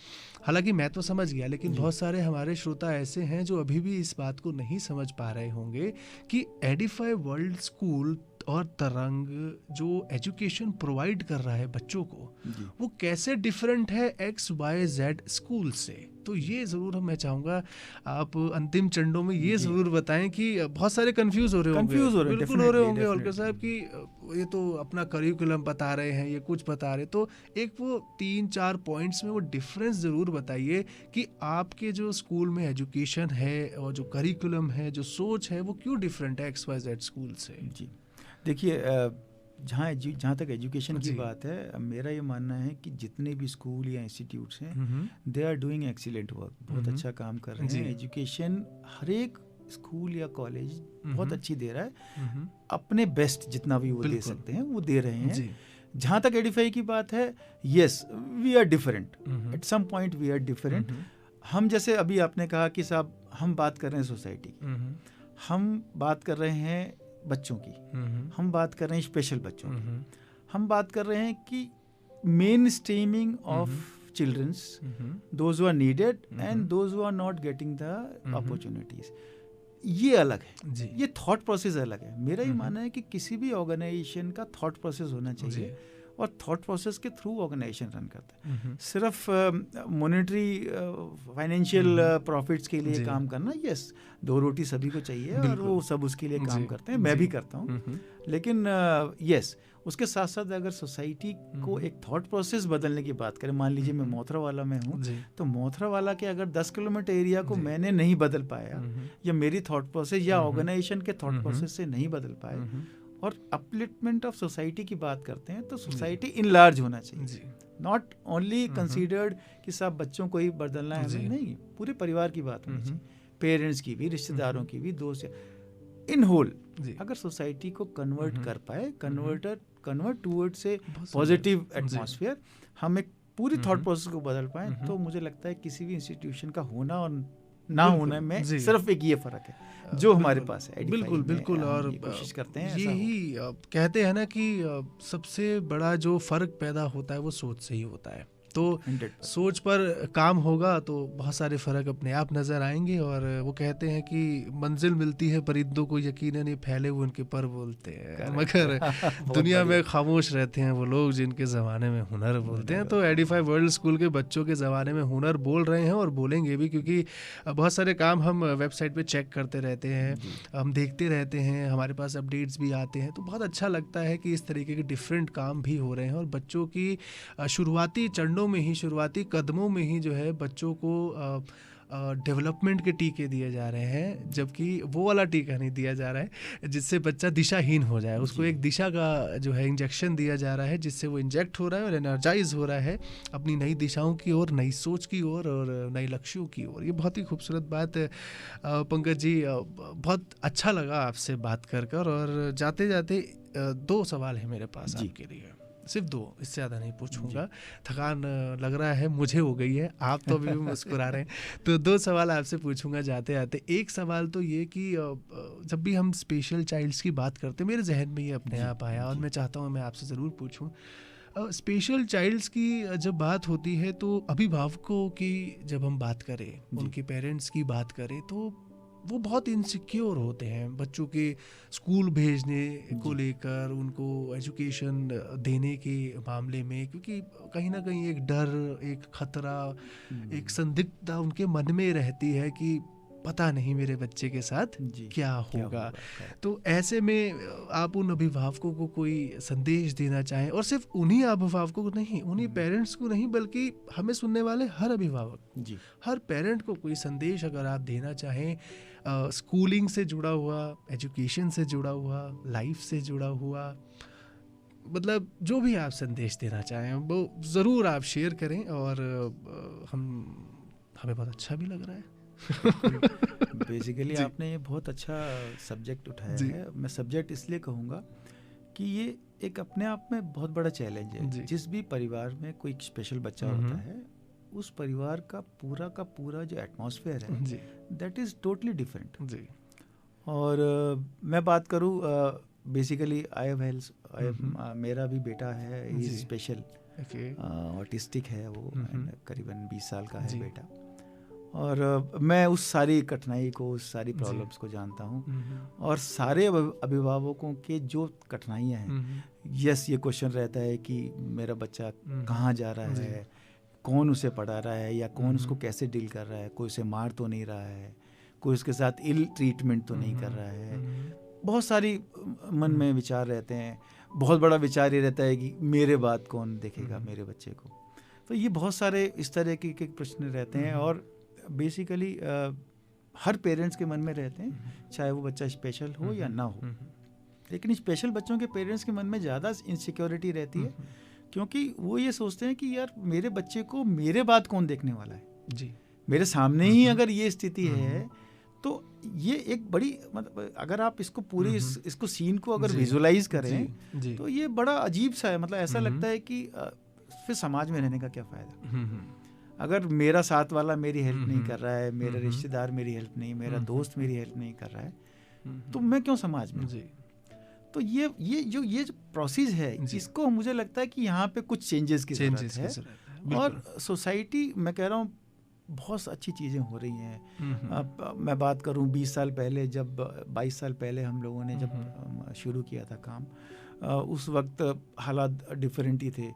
हालांकि मैं तो समझ गया, लेकिन बहुत सारे हमारे श्रोता ऐसे हैं जो अभी भी इस बात को नहीं समझ पा रहे होंगे कि एडिफाई वर्ल्ड स्कूल और तरंग जो एजुकेशन प्रोवाइड कर रहा है बच्चों को, वो कैसे डिफरेंट है XYZ स्कूल से। तो ये ज़रूर मैं चाहूँगा आप अंतिम चंडों में ये ज़रूर बताएं कि बहुत सारे कंफ्यूज हो रहे होंगे, बिल्कुल हो रहे होंगे होलकर साहब कि ये तो अपना करिकुलम बता रहे हैं, ये कुछ बता रहे, तो एक वो 3-4 पॉइंट्स में वो डिफरेंस ज़रूर बताइए कि आपके जो स्कूल में एजुकेशन है और जो करिकुलम है, जो सोच है, वो क्यों डिफरेंट है XYZ स्कूल से। जी देखिए, जहाँ तक एजुकेशन की बात है, मेरा ये मानना है कि जितने भी स्कूल या इंस्टीट्यूट्स हैं, they are doing excellent work, बहुत अच्छा काम कर रहे हैं। एजुकेशन हर एक स्कूल या कॉलेज बहुत अच्छी दे रहा है, अपने बेस्ट जितना भी वो दे सकते हैं वो दे रहे हैं। जहाँ तक एडिफाई की बात है, yes we are different, at some point we are different. हम जैसे अभी आपने कहा कि साहब हम बात कर रहे हैं सोसाइटी की, हम बात कर रहे हैं बच्चों की, हम बात कर रहे हैं स्पेशल बच्चों की, हम बात कर रहे हैं कि main streaming of childrens, those who are needed and those who are not getting the opportunities. ये अलग है, ये थॉट प्रोसेस अलग है। मेरा ये मानना है कि किसी भी ऑर्गेनाइजेशन का थॉट प्रोसेस होना चाहिए और थॉट प्रोसेस के थ्रू ऑर्गेनाइजेशन रन करता है। सिर्फ मॉनेटरी फाइनेंशियल प्रॉफिट्स के लिए काम करना, यस, 2 रोटी सभी को चाहिए और वो सब उसके लिए काम करते हैं, मैं भी करता हूँ। लेकिन यस, उसके साथ साथ अगर सोसाइटी को एक थॉट प्रोसेस बदलने की बात करें, मान लीजिए मैं मोथरा वाला में हूँ, तो मोथरा वाला के अगर 10 किलोमीटर एरिया को मैंने नहीं बदल पाया, या मेरी थॉट प्रोसेस या ऑर्गेनाइजेशन के थॉट प्रोसेस से नहीं बदल पाए, और अपलिफ्टमेंट ऑफ सोसाइटी की बात करते हैं, तो सोसाइटी इन लार्ज होना चाहिए, नॉट ओनली कंसीडर्ड कि सब बच्चों को ही बदलना है, नहीं, पूरे परिवार की बात होनी चाहिए, पेरेंट्स की भी, रिश्तेदारों की भी, दोस्त, इन होल। अगर सोसाइटी को कन्वर्ट कर पाए, convert towards a positive atmosphere, हम एक पूरी थॉट प्रोसेस को बदल पाए, तो मुझे लगता है किसी भी इंस्टीट्यूशन का होना और ना होने में सिर्फ एक ये फर्क है जो हमारे पास है। बिल्कुल और कोशिश करते हैं, यही कहते हैं ना कि सबसे बड़ा जो फर्क पैदा होता है वो सोच से ही होता है। तो 100%। सोच पर काम होगा तो बहुत सारे फ़र्क अपने आप नज़र आएंगे। और वो कहते हैं कि मंजिल मिलती है परिंदों को यकीनन, ये फैले हुए उनके पर बोलते हैं, मगर दुनिया में खामोश रहते हैं वो लोग जिनके ज़माने में हुनर बोलते हैं। तो एडिफाई वर्ल्ड स्कूल के बच्चों के ज़माने में हुनर बोल रहे हैं और बोलेंगे भी, क्योंकि बहुत सारे काम हम वेबसाइट पर चेक करते रहते हैं, हम देखते रहते हैं, हमारे पास अपडेट्स भी आते हैं, तो बहुत अच्छा लगता है कि इस तरीके के डिफरेंट काम भी हो रहे हैं। और बच्चों की शुरुआती चरणों में ही, शुरुआती कदमों में ही जो है बच्चों को डेवलपमेंट के टीके दिए जा रहे हैं, जबकि वो वाला टीका नहीं दिया जा रहा है जिससे बच्चा दिशाहीन हो जाए। उसको एक दिशा का जो है इंजेक्शन दिया जा रहा है, जिससे वो इंजेक्ट हो रहा है और एनर्जाइज हो रहा है अपनी नई दिशाओं की ओर, नई सोच की ओर और नई लक्ष्यों की ओर। ये बहुत ही खूबसूरत बात है पंकज जी, बहुत अच्छा लगा आपसे बात कर और जाते जाते 2 सवाल है मेरे पास आपके लिए, सिर्फ 2, इससे ज़्यादा नहीं पूछूंगा, थकान लग रहा है मुझे हो गई है, आप तो अभी भी मुस्कुरा रहे हैं। तो 2 सवाल आपसे पूछूंगा जाते आते। एक सवाल तो ये कि जब भी हम स्पेशल चाइल्ड्स की बात करते हैं, मेरे जहन में ये अपने आप आया और मैं चाहता हूँ मैं आपसे ज़रूर पूछूं, स्पेशल चाइल्ड्स की जब बात होती है तो अभिभावकों की जब हम बात करें, उनके पेरेंट्स की बात करें, तो वो बहुत इनसिक्योर होते हैं बच्चों के स्कूल भेजने को लेकर, उनको एजुकेशन देने के मामले में, क्योंकि कहीं ना कहीं एक डर, एक खतरा, एक संदिग्धता उनके मन में रहती है कि पता नहीं मेरे बच्चे के साथ क्या होगा। तो ऐसे में आप उन अभिभावकों को कोई संदेश देना चाहें, और सिर्फ उन्हीं अभिभावकों को नहीं, उन्हीं पेरेंट्स को नहीं, बल्कि हमें सुनने वाले हर अभिभावक, हर पेरेंट को कोई संदेश अगर आप देना चाहें, स्कूलिंग से जुड़ा हुआ, एजुकेशन से जुड़ा हुआ, लाइफ से जुड़ा हुआ, मतलब जो भी आप संदेश देना चाहें वो ज़रूर आप शेयर करें, और हमें बहुत अच्छा भी लग रहा है। बेसिकली आपने ये बहुत अच्छा सब्जेक्ट उठाया है। मैं सब्जेक्ट इसलिए कहूँगा कि ये एक अपने आप में बहुत बड़ा चैलेंज है। जिस भी परिवार में कोई स्पेशल बच्चा होता है, उस परिवार का पूरा जो एटमॉस्फेयर है, दैट इज़ टोटली डिफरेंट। और मैं बात करूँ बेसिकली मेरा भी बेटा है, इज स्पेशल, ऑटिस्टिक है वो, करीबन 20 साल का है बेटा, और मैं उस सारी कठिनाई को, उस सारी प्रॉब्लम्स को जानता हूँ, और सारे अभिभावकों के जो कठिनाइयाँ हैं, ये क्वेश्चन रहता है कि मेरा बच्चा कहाँ जा रहा है, कौन उसे पढ़ा रहा है, या कौन उसको कैसे डील कर रहा है, कोई उसे मार तो नहीं रहा है, कोई उसके साथ इल ट्रीटमेंट तो नहीं कर रहा है। बहुत सारी मन में विचार रहते हैं। बहुत बड़ा विचार ये रहता है कि मेरे बाद कौन देखेगा मेरे बच्चे को। तो ये बहुत सारे इस तरह के प्रश्न रहते हैं, और बेसिकली हर पेरेंट्स के मन में रहते हैं, चाहे वो बच्चा स्पेशल हो या ना हो। लेकिन स्पेशल बच्चों के पेरेंट्स के मन में ज़्यादा इनसिक्योरिटी रहती है, क्योंकि वो ये सोचते हैं कि यार मेरे बच्चे को मेरे बाद कौन देखने वाला है जी, मेरे सामने ही अगर ये स्थिति है, तो ये एक बड़ी, मतलब अगर आप इसको पूरे इसको सीन को अगर विजुलाइज करें तो ये बड़ा अजीब सा है। मतलब ऐसा लगता है कि फिर समाज में रहने का क्या फ़ायदा, अगर मेरा साथ वाला मेरी हेल्प नहीं कर रहा है, मेरा रिश्तेदार मेरी हेल्प नहीं, मेरा दोस्त मेरी हेल्प नहीं कर रहा है, तो मैं क्यों समाज में। तो ये जो प्रोसेस है, इसको मुझे लगता है कि यहाँ पे कुछ चेंजेस की जरूरत है। और सोसाइटी, मैं कह रहा हूँ बहुत अच्छी चीज़ें हो रही हैं। अब मैं बात करूँ 20 साल पहले, जब 22 साल पहले हम लोगों ने जब शुरू किया था काम, उस वक्त हालात डिफरेंट ही थे।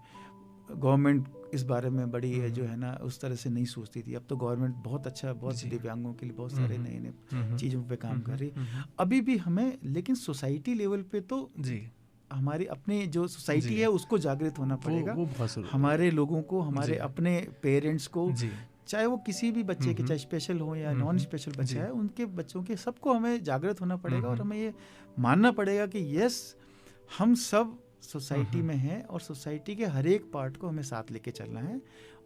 गवर्नमेंट इस बारे में बड़ी जो है ना उस तरह से नहीं सोचती थी। अब तो गवर्नमेंट बहुत अच्छा, बहुत दिव्यांगों के लिए बहुत सारे नए नए चीज़ों पे काम कर रही। अभी भी हमें, लेकिन सोसाइटी लेवल पे तो हमारी अपनी जो सोसाइटी है उसको जागृत होना पड़ेगा। हमारे लोगों को, हमारे अपने पेरेंट्स को, चाहे वो किसी भी बच्चे के, चाहे स्पेशल हो या नॉन स्पेशल बच्चा है, उनके बच्चों के सबको हमें जागृत होना पड़ेगा। और हमें ये मानना पड़ेगा कि यस, हम सब सोसाइटी में हैं, और सोसाइटी के हर एक पार्ट को हमें साथ लेके चलना है,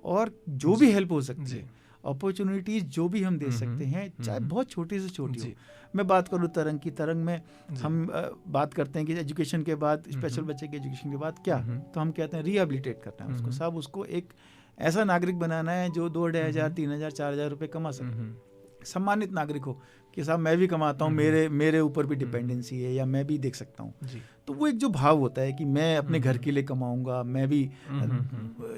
और जो भी हेल्प हो सकती है, अपॉर्चुनिटीज़ जो भी हम दे सकते हैं, चाहे बहुत छोटी से छोटी हो। मैं बात करूँ तरंग की, तरंग में हम बात करते हैं कि एजुकेशन के बाद, स्पेशल बच्चे के एजुकेशन के बाद क्या, तो हम कहते हैं रिहेबिलिटेट करना है उसको, सब उसको एक ऐसा नागरिक बनाना है जो 2,500, 3,000, 4,000 रुपये कमा सके, सम्मानित नागरिक हो कि साहब मैं भी कमाता हूँ, मेरे ऊपर भी डिपेंडेंसी है, या मैं भी देख सकता हूँ। तो वो एक जो भाव होता है कि मैं अपने घर के लिए कमाऊंगा, मैं भी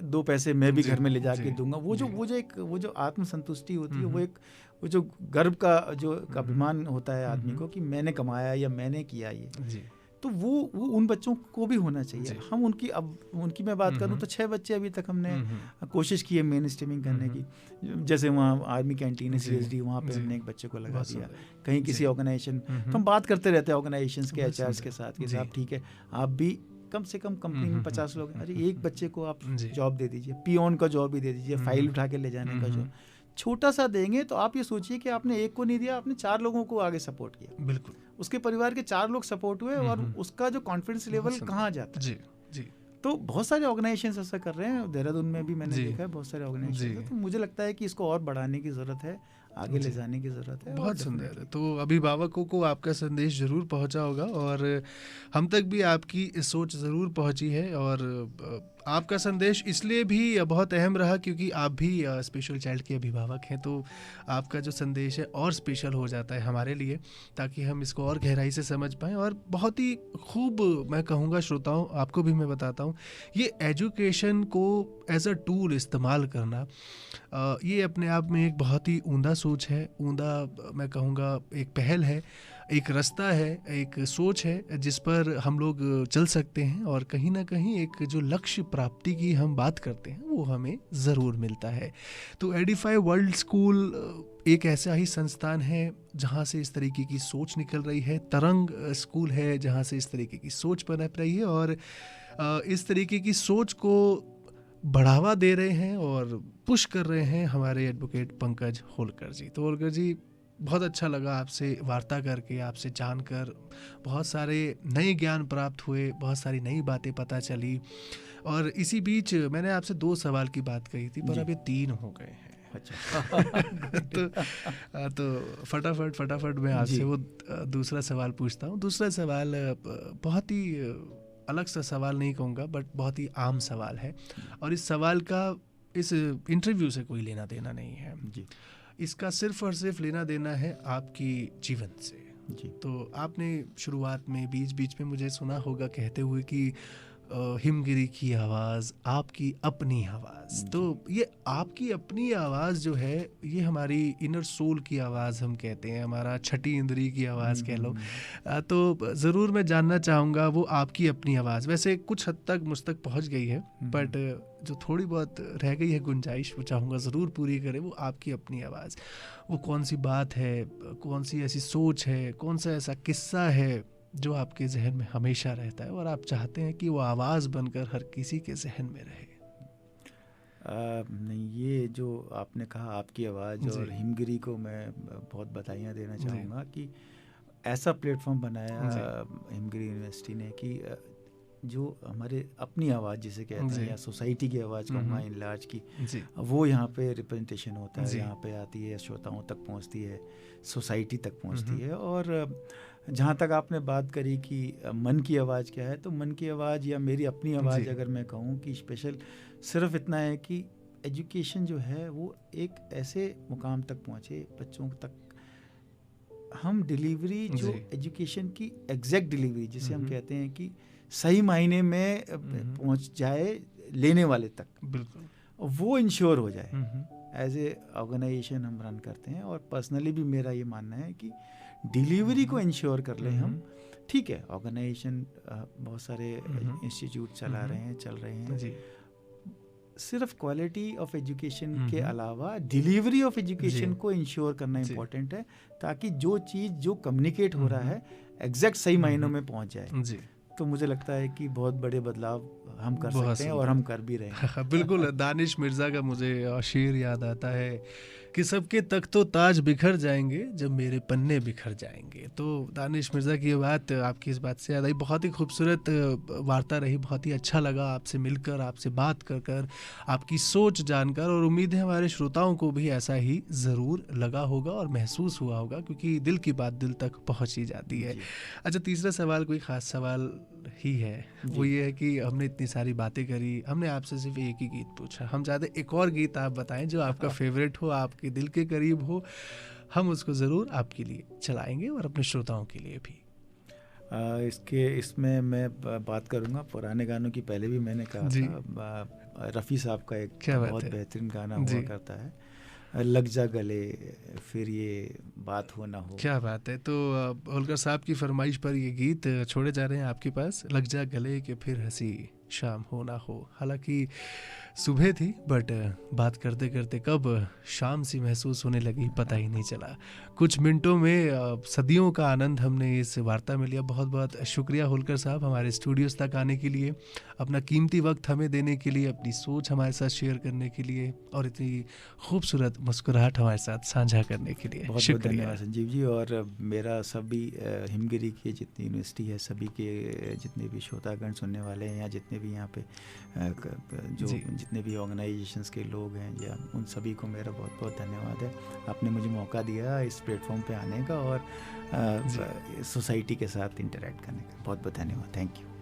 2 पैसे मैं भी घर में ले जाके दूंगा, वो जो आत्मसंतुष्टि होती है, वो जो गर्व का जो अभिमान होता है आदमी को कि मैंने कमाया या मैंने किया ये, तो वो उन बच्चों को भी होना चाहिए। हम उनकी मैं बात करूं तो 6 बच्चे अभी तक हमने कोशिश की है मेन स्ट्रीमिंग करने की। जैसे वहाँ आर्मी कैंटीन है, CSD, वहाँ पे हमने एक बच्चे को लगा दिया, कहीं किसी ऑर्गेनाइजेशन, तो हम बात करते रहते हैं ऑर्गेनाइजेशंस के HRs के साथ कि साहब ठीक है, आप भी कम से कम कंपनी में 50 लोग, अरे एक बच्चे को आप जॉब दे दीजिए, पियोन का जॉब भी दे दीजिए, फाइल उठा के ले जाने का जॉब, छोटा सा देंगे तो आप ये सोचिए कि आपने एक को नहीं दिया, आपने 4 लोगों को आगे सपोर्ट किया। बिल्कुल। उसके परिवार के 4 लोग सपोर्ट हुए और उसका जो कॉन्फिडेंस लेवल कहाँ जाता है। जी जी। तो बहुत सारे ऑर्गेनाइजेशन ऐसा कर रहे हैं, देहरादून में भी मैंने देखा है बहुत सारे ऑर्गेनाइजेशन। तो मुझे लगता है कि इसको और बढ़ाने की ज़रूरत है, आगे ले जाने की ज़रूरत है। बहुत सुंदर है। तो अभिभावकों को आपका संदेश ज़रूर पहुंचा होगा और हम तक भी आपकी सोच ज़रूर पहुंची है। और आपका संदेश इसलिए भी बहुत अहम रहा क्योंकि आप भी स्पेशल चाइल्ड के अभिभावक हैं, तो आपका जो संदेश है और स्पेशल हो जाता है हमारे लिए, ताकि हम इसको और गहराई से समझ पाएँ। और बहुत ही खूब मैं कहूँगा श्रोताओं, आपको भी मैं बताता हूँ, ये एजुकेशन को एज अ टूल इस्तेमाल करना, ये अपने आप में एक बहुत ही उम्दा सोच है, उम्दा मैं कहूँगा एक पहल है, एक रास्ता है, एक सोच है जिस पर हम लोग चल सकते हैं और कहीं ना कहीं एक जो लक्ष्य प्राप्ति की हम बात करते हैं वो हमें ज़रूर मिलता है। तो एडिफाई वर्ल्ड स्कूल एक ऐसा ही संस्थान है जहाँ से इस तरीके की सोच निकल रही है। तरंग स्कूल है जहाँ से इस तरीके की सोच पनप रही है और इस तरीके की सोच को बढ़ावा दे रहे हैं और पुश कर रहे हैं हमारे एडवोकेट पंकज होलकर जी। तो होलकर जी, बहुत अच्छा लगा आपसे वार्ता करके, आपसे जानकर बहुत सारे नए ज्ञान प्राप्त हुए, बहुत सारी नई बातें पता चली। और इसी बीच मैंने आपसे 2 सवाल की बात कही थी पर अब ये 3 हो गए हैं। अच्छा। तो फटाफट मैं आपसे वो दूसरा सवाल पूछता हूँ। दूसरा सवाल बहुत ही अलग सा सवाल नहीं कहूँगा, बट बहुत ही आम सवाल है और इस सवाल का इस इंटरव्यू से कोई लेना देना नहीं है जी। इसका सिर्फ और सिर्फ लेना देना है आपकी जीवन से जी। तो आपने शुरुआत में बीच बीच में मुझे सुना होगा कहते हुए कि हिमगिरी की आवाज़, आपकी अपनी आवाज़। तो ये आपकी अपनी आवाज़ जो है ये हमारी इनर सोल की आवाज़ हम कहते हैं, हमारा छठी इंद्री की आवाज़ कह लो। तो ज़रूर मैं जानना चाहूँगा वो आपकी अपनी आवाज़ वैसे कुछ हद तक मुझ तक पहुँच गई है, बट जो थोड़ी बहुत रह गई है गुंजाइश वो चाहूँगा ज़रूर पूरी करें। वो आपकी अपनी आवाज़, वो कौन सी बात है, कौन सी ऐसी सोच है, कौन सा ऐसा किस्सा है जो आपके जहन में हमेशा रहता है और आप चाहते हैं कि वो आवाज़ बनकर हर किसी के जहन में रहे? नहीं, ये जो आपने कहा आपकी आवाज़ और हिमगिरी को मैं बहुत बधाइयाँ देना चाहूँगा कि ऐसा प्लेटफॉर्म बनाया हिमगिरी यूनिवर्सिटी ने कि जो हमारे अपनी आवाज़ जिसे कहते हैं या सोसाइटी की आवाज़ कहूँगा इन लार्ज की, वो यहाँ पे रिप्रेजेंटेशन होता है, यहाँ पे आती है, श्रोताओं तक पहुँचती है, सोसाइटी तक पहुँचती है। और जहाँ तक आपने बात करी कि मन की आवाज़ क्या है, तो मन की आवाज़ या मेरी अपनी आवाज़ अगर मैं कहूँ कि स्पेशल सिर्फ इतना है कि एजुकेशन जो है वो एक ऐसे मुकाम तक पहुँचे, बच्चों तक हम डिलीवरी जो एजुकेशन की एग्जैक्ट डिलीवरी जिसे हम कहते हैं कि सही मायने में पहुँच जाए लेने वाले तक, बिल्कुल वो इंश्योर हो जाए। एज ए ऑर्गेनाइजेशन हम रन करते हैं और पर्सनली भी मेरा ये मानना है कि डिलीवरी को इंश्योर कर लें हम। ठीक है, ऑर्गेनाइजेशन बहुत सारे इंस्टीट्यूट चला रहे हैं, चल रहे हैं जी। सिर्फ क्वालिटी ऑफ एजुकेशन के अलावा डिलीवरी ऑफ एजुकेशन को इंश्योर करना इम्पोर्टेंट है, ताकि जो चीज़ जो कम्युनिकेट हो रहा है एग्जैक्ट सही मायनों में पहुंच जाए जी। तो मुझे लगता है कि बहुत बड़े बदलाव हम कर सकते हैं और हम कर भी रहे हैं। बिल्कुल। दानिश मिर्ज़ा का मुझे शेर याद आता है कि सबके तख्तो ताज बिखर जाएंगे जब मेरे पन्ने बिखर जाएंगे। तो दानिश मिर्ज़ा की बात आपकी इस बात से याद आई। बहुत ही खूबसूरत वार्ता रही, बहुत ही अच्छा लगा आपसे मिलकर, आपसे बात कर आपकी सोच जानकर, और उम्मीद है हमारे श्रोताओं को भी ऐसा ही ज़रूर लगा होगा और महसूस हुआ होगा, क्योंकि दिल की बात दिल तक पहुँच ही जाती है। अच्छा, तीसरा सवाल कोई ख़ास सवाल ही है, वो ये है कि हमने इतनी सारी बातें करी, हमने आपसे सिर्फ एक ही गीत पूछा, हम चाहते एक और गीत आप बताएं जो आपका फेवरेट हो, आपके दिल के करीब हो। हम उसको ज़रूर आपके लिए चलाएंगे और अपने श्रोताओं के लिए भी। इसमें मैं बात करूंगा पुराने गानों की। पहले भी मैंने कहा था, रफ़ी साहब का एक बहुत बेहतरीन गाना हुआ करता है, लग जा गले फिर ये बात हो ना हो। क्या बात है। तो होलकर साहब की फरमाइश पर ये गीत छोड़े जा रहे हैं आपके पास, लग जा गले के फिर हंसी शाम हो ना हो। हालांकि सुबह थी बट बात करते करते कब शाम सी महसूस होने लगी पता ही नहीं चला। कुछ मिनटों में सदियों का आनंद हमने इस वार्ता में लिया। बहुत बहुत शुक्रिया होलकर साहब हमारे स्टूडियोज़ तक आने के लिए, अपना कीमती वक्त हमें देने के लिए, अपनी सोच हमारे साथ शेयर करने के लिए और इतनी खूबसूरत मुस्कुराहट हमारे साथ साझा करने के लिए। बहुत बहुत धन्यवाद संजीव जी। और मेरा सभी हिमगिरी की जितनी यूनिवर्सिटी है, सभी के जितने भी श्रोतागण सुनने वाले हैं या जितने भी यहाँ पे जो जितने भी ऑर्गेनाइजेशंस के लोग हैं, या उन सभी को मेरा बहुत बहुत धन्यवाद है। आपने मुझे मौका दिया इस प्लेटफॉर्म पे आने का और सोसाइटी के साथ इंटरेक्ट करने का। बहुत बहुत धन्यवाद। Thank you.